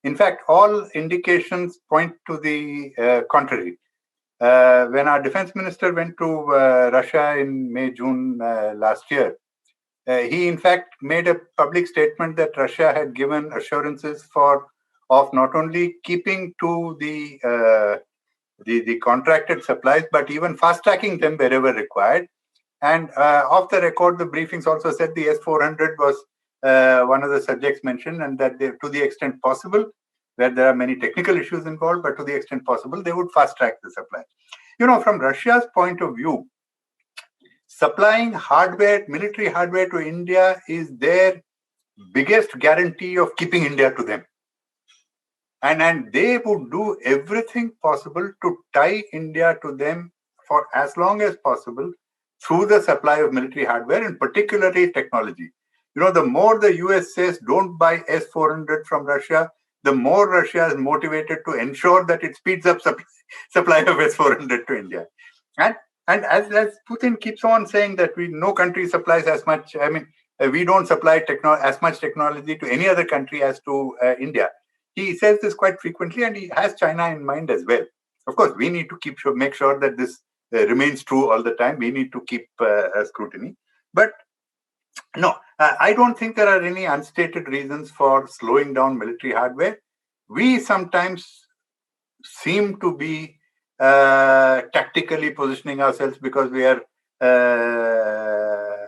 In fact, all indications point to the contrary. When our defense minister went to Russia in May, June last year, he in fact made a public statement that Russia had given assurances of not only keeping to the the contracted supplies, but even fast-tracking them wherever required. And off the record, the briefings also said the S-400 was one of the subjects mentioned, and that they, to the extent possible, where there are many technical issues involved, but to the extent possible, they would fast-track the supply. From Russia's point of view, supplying hardware, military hardware to India is their biggest guarantee of keeping India to them. And they would do everything possible to tie India to them for as long as possible through the supply of military hardware, and particularly technology. The more the US says don't buy S-400 from Russia, the more Russia is motivated to ensure that it speeds up supply of S-400 to India. And as Putin keeps on saying that no country supplies as much, we don't supply as much technology to any other country as to India. He says this quite frequently, and he has China in mind as well. Of course, we need to make sure that this remains true all the time. We need to keep scrutiny. But no, I don't think there are any unstated reasons for slowing down military hardware. We sometimes seem to be tactically positioning ourselves because we are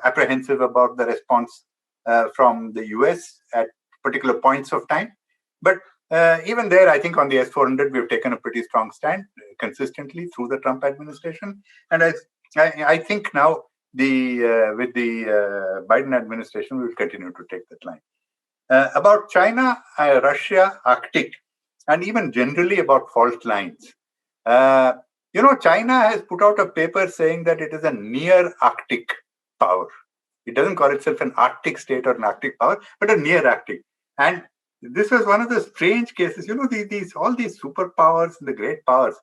apprehensive about the response from the US at particular points of time. But even there, I think on the S-400, we've taken a pretty strong stand consistently through the Trump administration. And I think now with the Biden administration, we will continue to take that line. About China, Russia, Arctic, and even generally about fault lines. China has put out a paper saying that it is a near Arctic power. It doesn't call itself an Arctic state or an Arctic power, but a near Arctic. And this was one of the strange cases. All these superpowers, the great powers,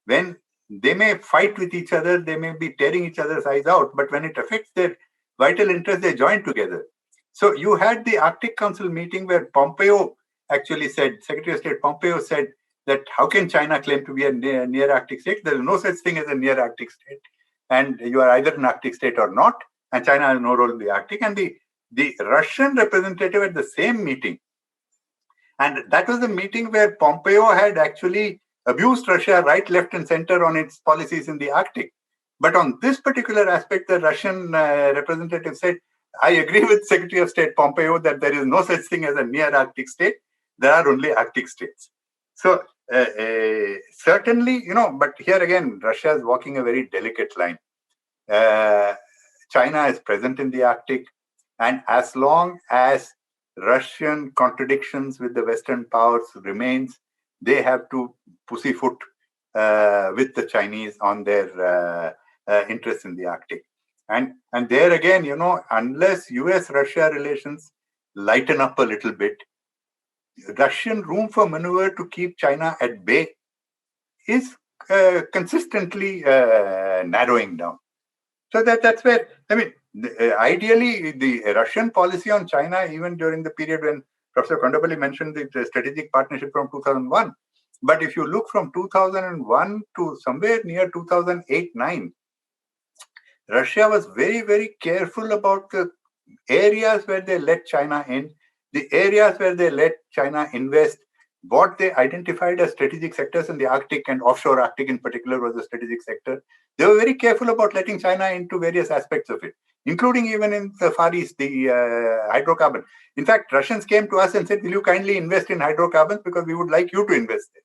when they may fight with each other, they may be tearing each other's eyes out, but when it affects their vital interests, they join together. So you had the Arctic Council meeting where Pompeo actually said, Secretary of State Pompeo said that how can China claim to be a near Arctic state? There is no such thing as a near Arctic state. And you are either an Arctic state or not, and China has no role in the Arctic. And the Russian representative at the same meeting, and that was the meeting where Pompeo had actually abused Russia right, left, and center on its policies in the Arctic. But on this particular aspect, the Russian representative said, I agree with Secretary of State Pompeo that there is no such thing as a near Arctic state. There are only Arctic states. So certainly, but here again, Russia is walking a very delicate line. China is present in the Arctic. And as long as Russian contradictions with the Western powers remains, they have to pussyfoot with the Chinese on their interests in the Arctic. And there again, unless US-Russia relations lighten up a little bit, Russian room for maneuver to keep China at bay is consistently narrowing down. So that's where, ideally, the Russian policy on China, even during the period when Professor Kondapall mentioned the strategic partnership from 2001, but if you look from 2001 to somewhere near 2008-9, Russia was very, very careful about the areas where they let China in, the areas where they let China invest, what they identified as strategic sectors in the Arctic, and offshore Arctic in particular was a strategic sector. They were very careful about letting China into various aspects of it, including even in the Far East, the hydrocarbon. In fact, Russians came to us and said, will you kindly invest in hydrocarbons because we would like you to invest there.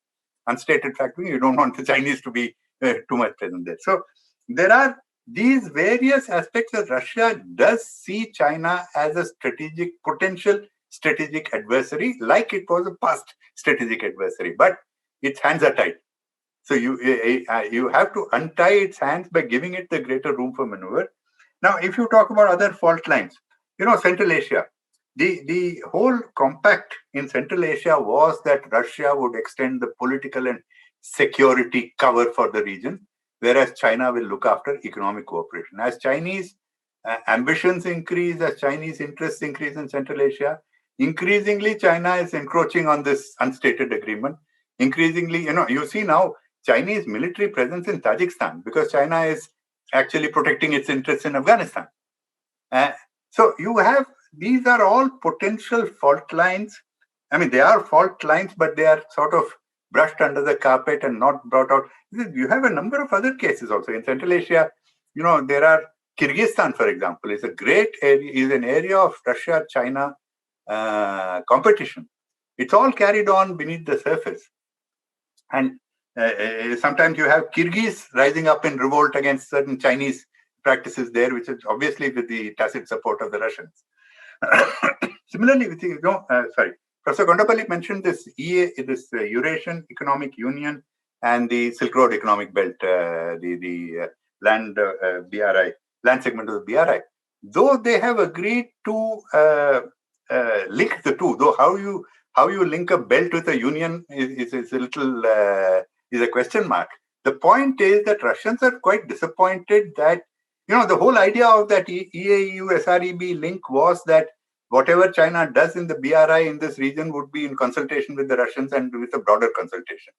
Unstated fact, you don't want the Chinese to be too much present there. So there are these various aspects that Russia does see China as a potential strategic adversary, like it was a past strategic adversary, but its hands are tied. So you have to untie its hands by giving it the greater room for maneuver. Now, if you talk about other fault lines, Central Asia, the whole compact in Central Asia was that Russia would extend the political and security cover for the region, whereas China will look after economic cooperation. As Chinese ambitions increase, as Chinese interests increase in Central Asia, increasingly China is encroaching on this unstated agreement. Increasingly, you see now Chinese military presence in Tajikistan because China is actually protecting its interests in Afghanistan. So you have, these are all potential fault lines. They are fault lines, but they are sort of brushed under the carpet and not brought out. You have a number of other cases also in Central Asia. There are Kyrgyzstan, for example, is a great area, is an area of Russia-China competition. It's all carried on beneath the surface. And sometimes you have Kyrgyz rising up in revolt against certain Chinese practices there, which is obviously with the tacit support of the Russians. Similarly, Professor Kondapall mentioned this Eurasian Economic Union and the Silk Road Economic Belt, the land BRI, land segment of the BRI. Though they have agreed to link the two, though how you link a belt with a union is a little is a question mark. The point is that Russians are quite disappointed that the whole idea of that EAEU SREB link was that whatever China does in the BRI in this region would be in consultation with the Russians and with a broader consultation.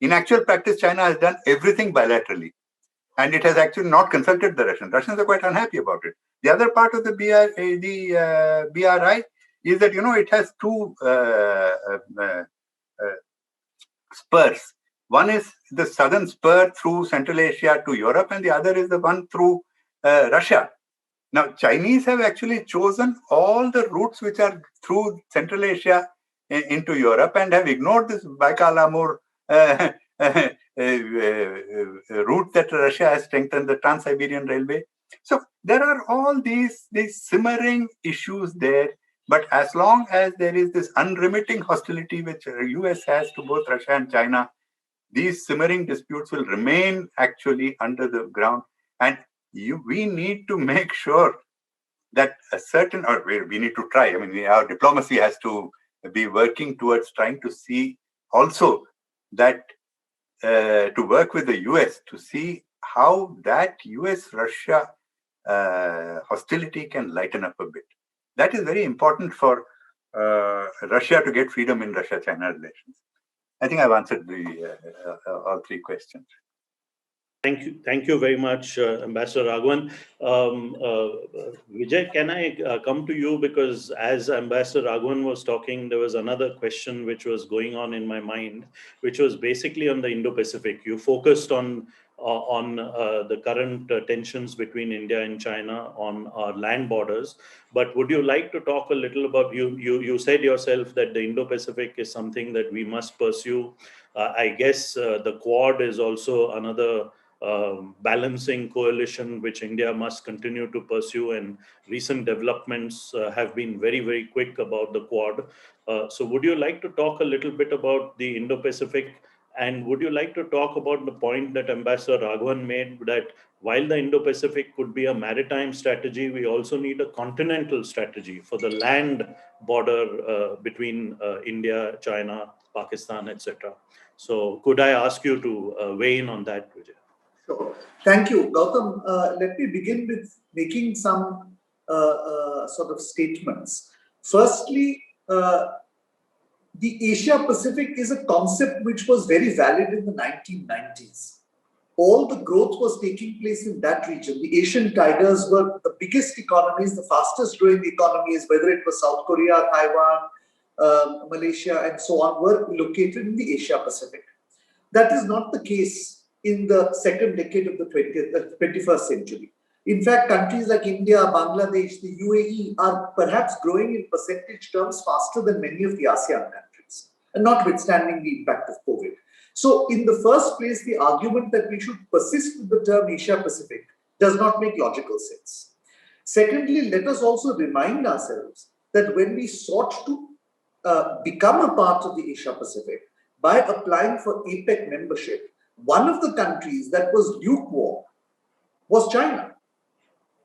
In actual practice, China has done everything bilaterally, and it has actually not consulted the Russians. Russians are quite unhappy about it. The other part of the BRI is that it has two spurs. One is the southern spur through Central Asia to Europe, and the other is the one through Russia. Now, Chinese have actually chosen all the routes which are through Central Asia into Europe and have ignored this Baikal-Amur route that Russia has strengthened, the Trans-Siberian Railway. So there are all these simmering issues there. But as long as there is this unremitting hostility which the US has to both Russia and China, these simmering disputes will remain actually under the ground. And we need to make sure that we need to try. I mean, our diplomacy has to be working towards trying to see also that to work with the US to see how that US-Russia hostility can lighten up a bit. That is very important for Russia to get freedom in Russia-China relations. I think I've answered all three questions. Thank you very much, Ambassador Raghavan. Vijay, can I come to you, because as Ambassador Raghavan was talking, there was another question which was going on in my mind, which was basically on the Indo-Pacific. You focused on the current tensions between India and China on our land borders, but would you like to talk a little about, you said yourself that the Indo-Pacific is something that we must pursue. I guess the Quad is also another balancing coalition which India must continue to pursue, and recent developments have been very, very quick about the Quad. So would you like to talk a little bit about the Indo-Pacific, and would you like to talk about the point that Ambassador Raghavan made, that while the Indo-Pacific could be a maritime strategy, we also need a continental strategy for the land border between India, China, Pakistan, etc. So could I ask you to weigh in on that, Vijay? Sure. Thank you, Gautam. Let me begin with making some sort of statements. Firstly, the Asia-Pacific is a concept which was very valid in the 1990s. All the growth was taking place in that region. The Asian tigers were the biggest economies, the fastest growing economies, whether it was South Korea, Taiwan, Malaysia, and so on, were located in the Asia-Pacific. That is not the case in the second decade of the 21st century. In fact, countries like India, Bangladesh, the UAE are perhaps growing in percentage terms faster than many of the ASEAN countries, and notwithstanding the impact of COVID. So in the first place, the argument that we should persist with the term Asia-Pacific does not make logical sense. Secondly, let us also remind ourselves that when we sought to become a part of the Asia-Pacific by applying for APEC membership, one of the countries that was lukewarm was China.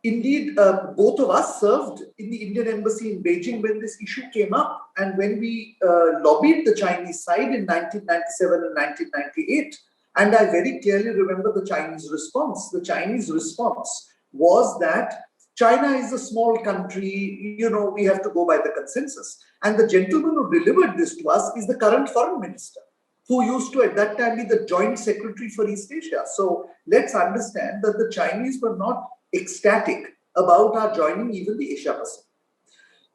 Indeed, both of us served in the Indian embassy in Beijing when this issue came up, and when we lobbied the Chinese side in 1997 and 1998. And I very clearly remember the Chinese response. The Chinese response was that China is a small country, we have to go by the consensus. And the gentleman who delivered this to us is the current foreign minister, who used to at that time be the Joint Secretary for East Asia. So let's understand that the Chinese were not ecstatic about our joining even the Asia-Pacific.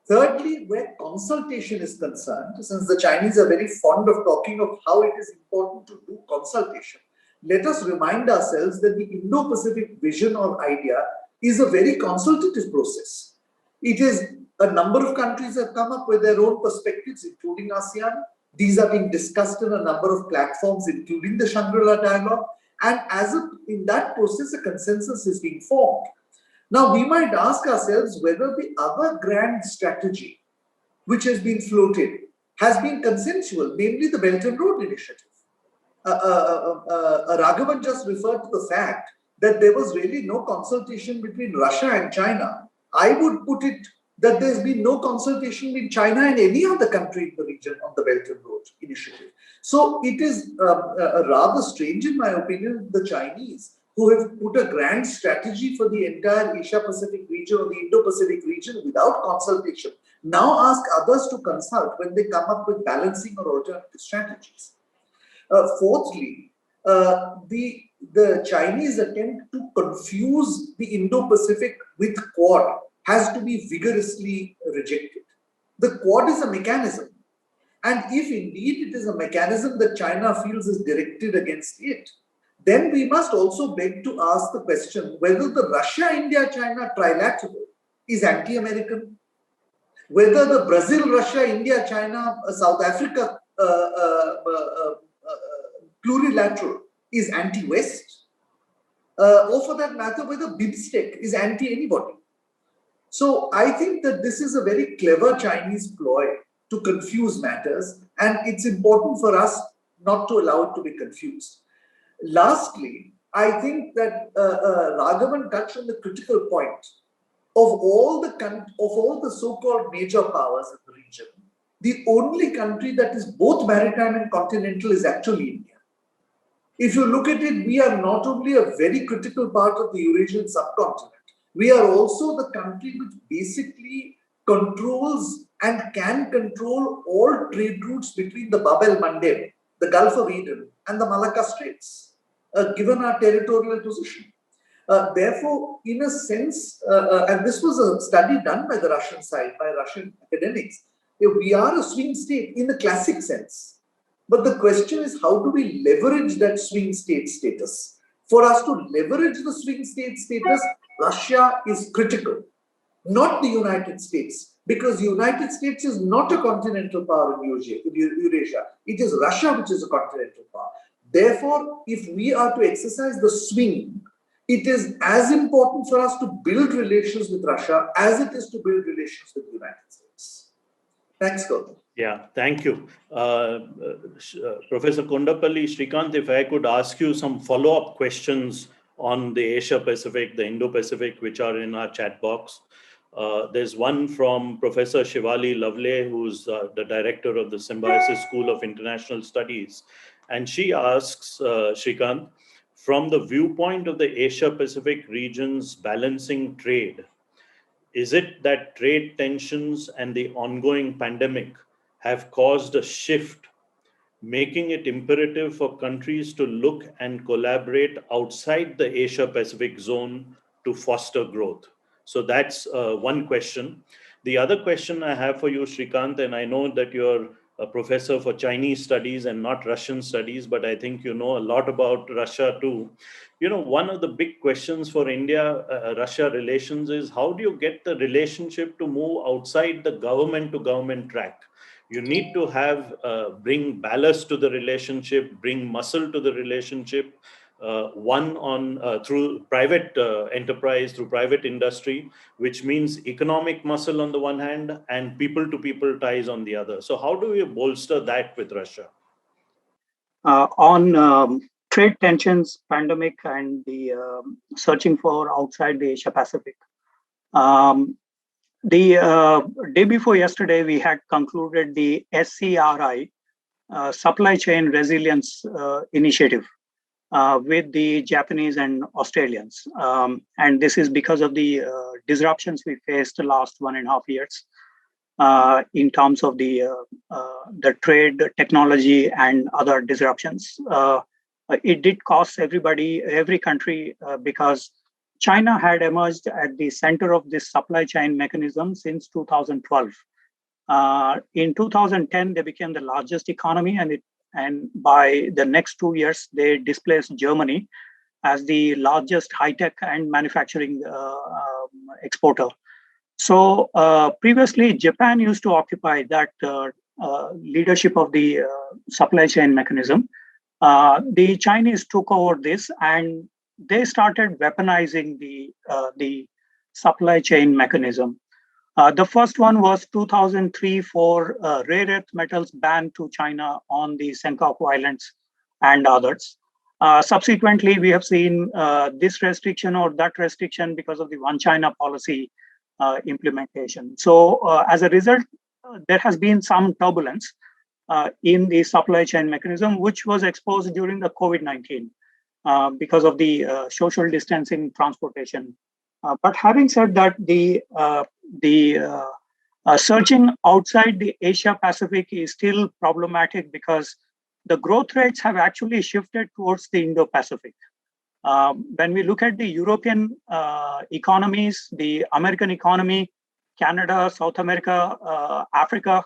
Thirdly, where consultation is concerned, since the Chinese are very fond of talking of how it is important to do consultation, let us remind ourselves that the Indo-Pacific vision or idea is a very consultative process. It is a number of countries have come up with their own perspectives, including ASEAN. These are being discussed in a number of platforms, including the Shangri-La Dialogue. And in that process, a consensus is being formed. Now, we might ask ourselves whether the other grand strategy which has been floated has been consensual, namely the Belt and Road Initiative. Raghavan just referred to the fact that there was really no consultation between Russia and China. I would put it that there's been no consultation with China and any other country in the region on the Belt and Road Initiative. So it is rather strange, in my opinion, the Chinese, who have put a grand strategy for the entire Asia-Pacific region or the Indo-Pacific region without consultation, now ask others to consult when they come up with balancing or alternative strategies. Fourthly, the Chinese attempt to confuse the Indo-Pacific with Quad has to be vigorously rejected. The Quad is a mechanism. And if indeed it is a mechanism that China feels is directed against it, then we must also beg to ask the question whether the Russia-India-China trilateral is anti-American, whether the Brazil-Russia-India-China-South Africa plurilateral is anti-West, or for that matter, whether BIMSTEC is anti-anybody. So I think that this is a very clever Chinese ploy to confuse matters, and it's important for us not to allow it to be confused. Lastly, I think that Raghavan touched on the critical point of all the so-called major powers in the region. The only country that is both maritime and continental is actually India. If you look at it, we are not only a very critical part of the Eurasian subcontinent, we are also the country which basically controls and can control all trade routes between the Bab el-Mandeb, the Gulf of Aden, and the Malacca Straits, given our territorial position. Therefore, in a sense, and this was a study done by the Russian side, by Russian academics, we are a swing state in the classic sense. But the question is, how do we leverage that swing state status? For us to leverage the swing state status, Russia is critical, not the United States, because the United States is not a continental power in Eurasia. It is Russia which is a continental power. Therefore, if we are to exercise the swing, it is as important for us to build relations with Russia as it is to build relations with the United States. Thanks, Gautam. Yeah, thank you. Professor Kondapall, Srikanth, if I could ask you some follow-up questions on the Asia-Pacific, the Indo-Pacific, which are in our chat box. There's one from Professor Shivali Lavle, who's the director of the Symbiosis School of International Studies. And she asks, Srikanth, from the viewpoint of the Asia-Pacific region's balancing trade, is it that trade tensions and the ongoing pandemic have caused a shift, making it imperative for countries to look and collaborate outside the Asia-Pacific zone to foster growth? So that's one question. The other question I have for you, Srikanth, and I know that you're a professor for Chinese studies and not Russian studies, but I think you know a lot about Russia too. You know, one of the big questions for India-Russia relations is, how do you get the relationship to move outside the government-to-government track? You need to have, bring ballast to the relationship, bring muscle to the relationship, through private enterprise, through private industry, which means economic muscle on the one hand and people-to-people ties on the other. So how do we bolster that with Russia? On trade tensions, pandemic, and the searching for outside the Asia-Pacific. The day before yesterday, we had concluded the SCRI, Supply Chain Resilience Initiative, with the Japanese and Australians. And this is because of the disruptions we faced the last 1.5 years in terms of the trade, technology, and other disruptions. It did cost every country, because China had emerged at the center of this supply chain mechanism since 2012. In 2010, they became the largest economy, and by the next 2 years, they displaced Germany as the largest high-tech and manufacturing exporter. So previously, Japan used to occupy that leadership of the supply chain mechanism. The Chinese took over this, and they started weaponizing the supply chain mechanism. The first one was 2003 for rare earth metals ban to China on the Senkaku Islands and others. Subsequently, we have seen this restriction or that restriction because of the One China policy implementation. So as a result, there has been some turbulence in the supply chain mechanism, which was exposed during the COVID-19 because of the social distancing transportation. But having said that, the searching outside the Asia Pacific is still problematic because the growth rates have actually shifted towards the Indo-Pacific. When we look at the European economies, the American economy, Canada, South America, Africa,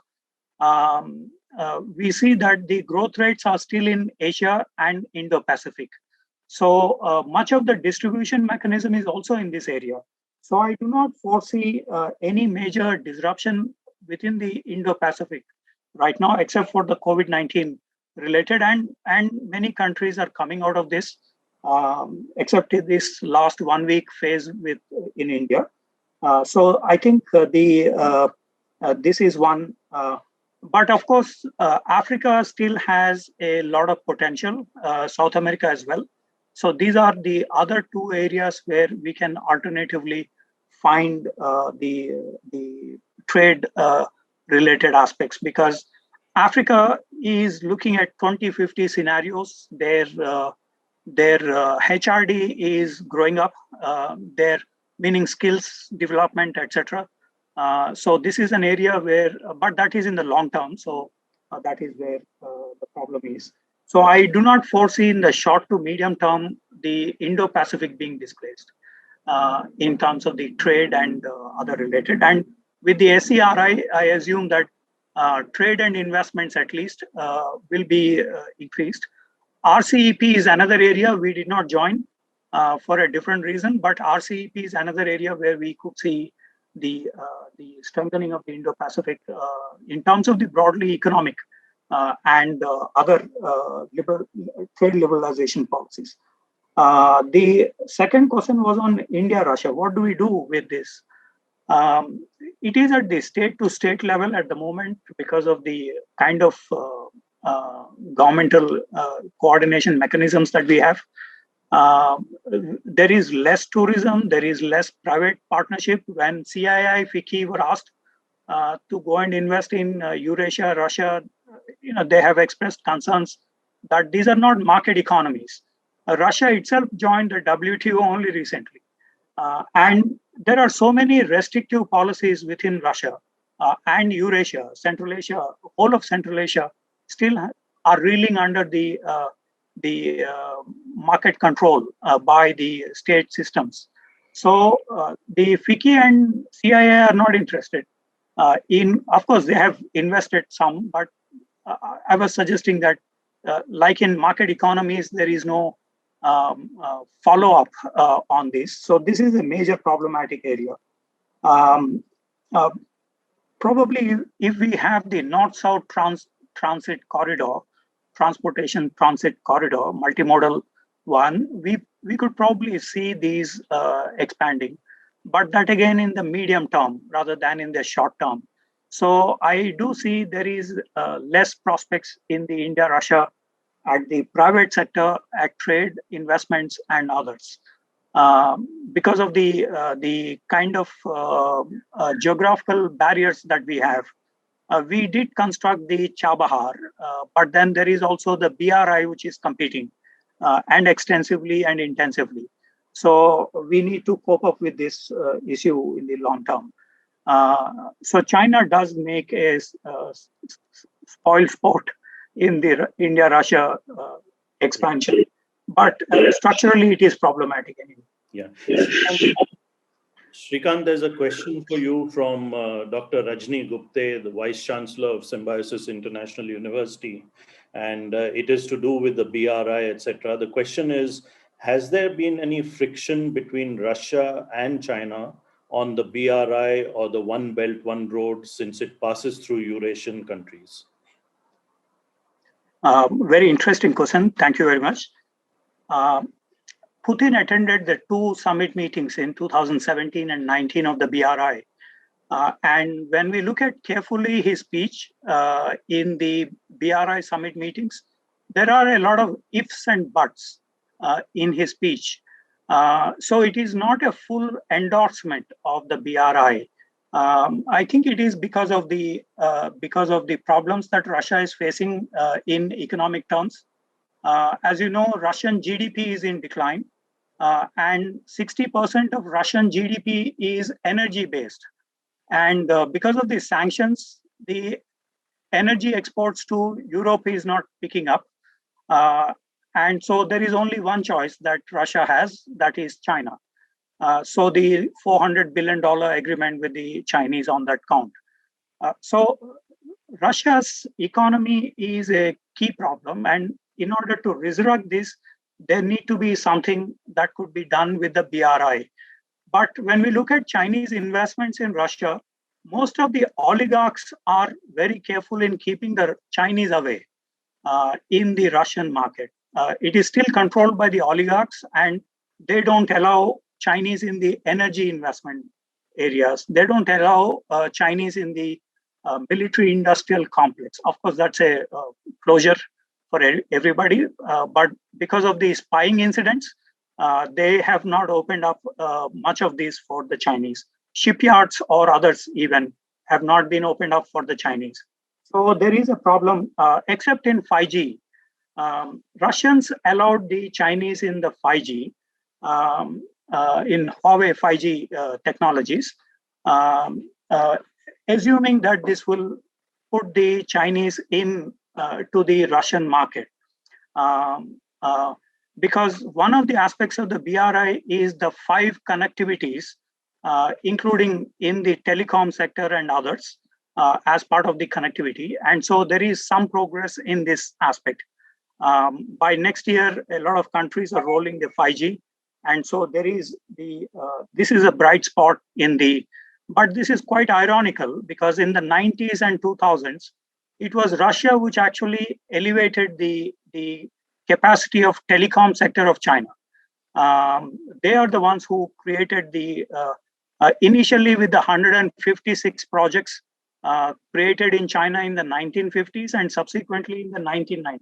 we see that the growth rates are still in Asia and Indo-Pacific. So much of the distribution mechanism is also in this area. So I do not foresee any major disruption within the Indo-Pacific right now, except for the COVID-19 related, and many countries are coming out of this, except in this last 1 week phase in India. So I think this is one. But of course, Africa still has a lot of potential, South America as well. So these are the other two areas where we can alternatively find the trade related aspects, because Africa is looking at 2050 scenarios. Their HRD is growing up, their meaning skills development, etc. So this is an area where, but that is in the long term. So that is where the problem is. So I do not foresee in the short to medium term the Indo-Pacific being displaced in terms of the trade and other related. And with the SERI, I assume that trade and investments at least will be increased. RCEP is another area we did not join for a different reason, but RCEP is another area where we could see the strengthening of the Indo-Pacific in terms of the broadly economic and other trade liberalization policies. The second question was on India-Russia. What do we do with this? It is at the state-to-state level at the moment because of the kind of governmental coordination mechanisms that we have. There is less tourism, there is less private partnership. When CII, FICCI were asked to go and invest in Eurasia, Russia, they have expressed concerns that these are not market economies. Russia itself joined the WTO only recently. And there are so many restrictive policies within Russia and Eurasia, Central Asia, whole of Central Asia still are reeling under the market control by the state systems. So the FICCI and CII are not interested of course, they have invested some, but I was suggesting that like in market economies, there is no follow-up on this. So this is a major problematic area. Probably if we have the north-south transit corridor, transportation transit corridor, multimodal one, we could probably see these expanding, but that again in the medium term rather than in the short term. So I do see there is less prospects in the India-Russia at the private sector, at trade, investments, and others, because of the kind of geographical barriers that we have. We did construct the Chabahar, but then there is also the BRI, which is competing and extensively and intensively. So we need to cope up with this issue in the long term. So China does make a spoil sport in the India-Russia expansion, but structurally it is problematic anyway. Yeah. Srikanth, there's a question for you from Dr. Rajni Gupte, the Vice Chancellor of Symbiosis International University, and it is to do with the BRI, etc. The question is, has there been any friction between Russia and China on the BRI or the One Belt, One Road since it passes through Eurasian countries? Very interesting question. Thank you very much. Putin attended the two summit meetings in 2017 and 19 of the BRI. And when we look at carefully his speech in the BRI summit meetings, there are a lot of ifs and buts in his speech. So it is not a full endorsement of the BRI. I think it is because of the problems that Russia is facing in economic terms. As you know, Russian GDP is in decline, and 60% of Russian GDP is energy-based. And because of the sanctions, the energy exports to Europe is not picking up. And so there is only one choice that Russia has, that is China. So the $400 billion agreement with the Chinese on that count. So Russia's economy is a key problem. And in order to resurrect this, there need to be something that could be done with the BRI. But when we look at Chinese investments in Russia, most of the oligarchs are very careful in keeping the Chinese away in the Russian market. It is still controlled by the oligarchs, and they don't allow Chinese in the energy investment areas. They don't allow Chinese in the military industrial complex. Of course, that's a closure for everybody. But because of the spying incidents, they have not opened up much of these for the Chinese. Shipyards or others even have not been opened up for the Chinese. So there is a problem, except in 5G. Russians allowed the Chinese in the 5G, in Huawei 5G technologies, assuming that this will put the Chinese in to the Russian market. Because one of the aspects of the BRI is the 5 connectivities, including in the telecom sector and others, as part of the connectivity. And so there is some progress in this aspect. By next year, a lot of countries are rolling the 5G. And so there is this is a bright spot in but this is quite ironical because in the 90s and 2000s, it was Russia which actually elevated the capacity of telecom sector of China. They are the ones who created initially with the 156 projects created in China in the 1950s and subsequently in the 1990s.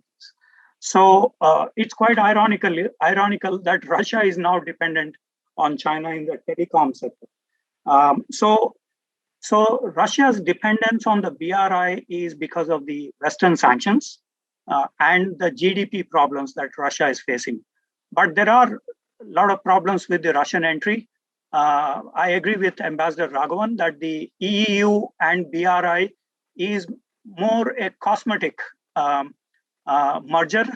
So it's quite ironical that Russia is now dependent on China in the telecom sector. So Russia's dependence on the BRI is because of the Western sanctions and the GDP problems that Russia is facing. But there are a lot of problems with the Russian entry. I agree with Ambassador Raghavan that the EU and BRI is more a cosmetic merger.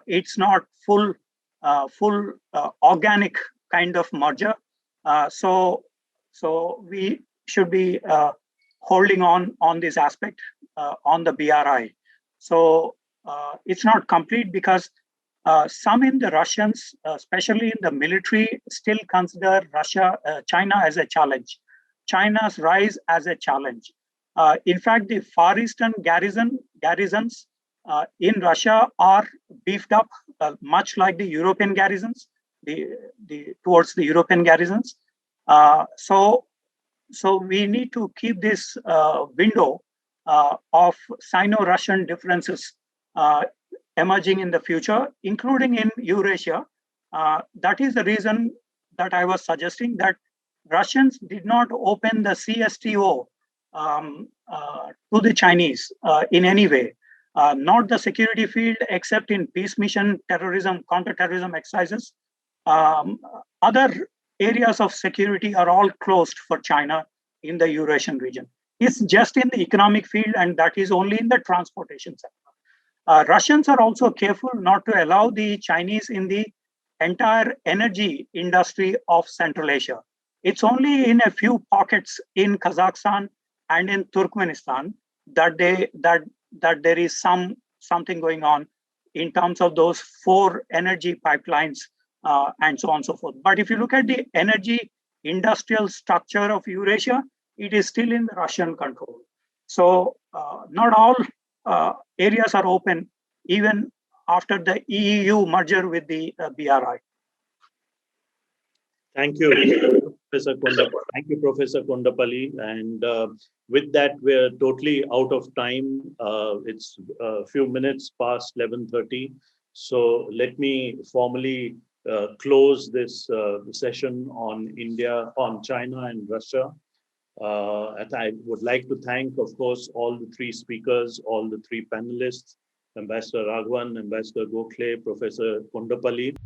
It's not full organic kind of merger. So we should be holding on this aspect on the BRI. So it's not complete because some in the Russians, especially in the military, still consider China as a challenge. China's rise as a challenge. In fact, the Far Eastern garrisons in Russia are beefed up, much like the European garrisons, towards the European garrisons. So we need to keep this window of Sino-Russian differences emerging in the future, including in Eurasia. That is the reason that I was suggesting that Russians did not open the CSTO to the Chinese in any way, not the security field, except in peace mission, terrorism, counterterrorism exercises. Other areas of security are all closed for China in the Eurasian region. It's just in the economic field, and that is only in the transportation sector. Russians are also careful not to allow the Chinese in the entire energy industry of Central Asia. It's only in a few pockets in Kazakhstan and in Turkmenistan that there is something going on in terms of those 4 energy pipelines and so on and so forth. But if you look at the energy industrial structure of Eurasia, it is still in the Russian control. So not all areas are open, even after the EU merger with the BRI. Thank you, Professor Kondapall. Thank you, Professor Kondapalli. And with that, we're totally out of time. It's a few minutes past 11:30. So let me formally close this session on India, on China and Russia. And I would like to thank, of course, all the 3 speakers, all the 3 panelists, Ambassador Raghavan, Ambassador Gokhale, Professor Kondapalli.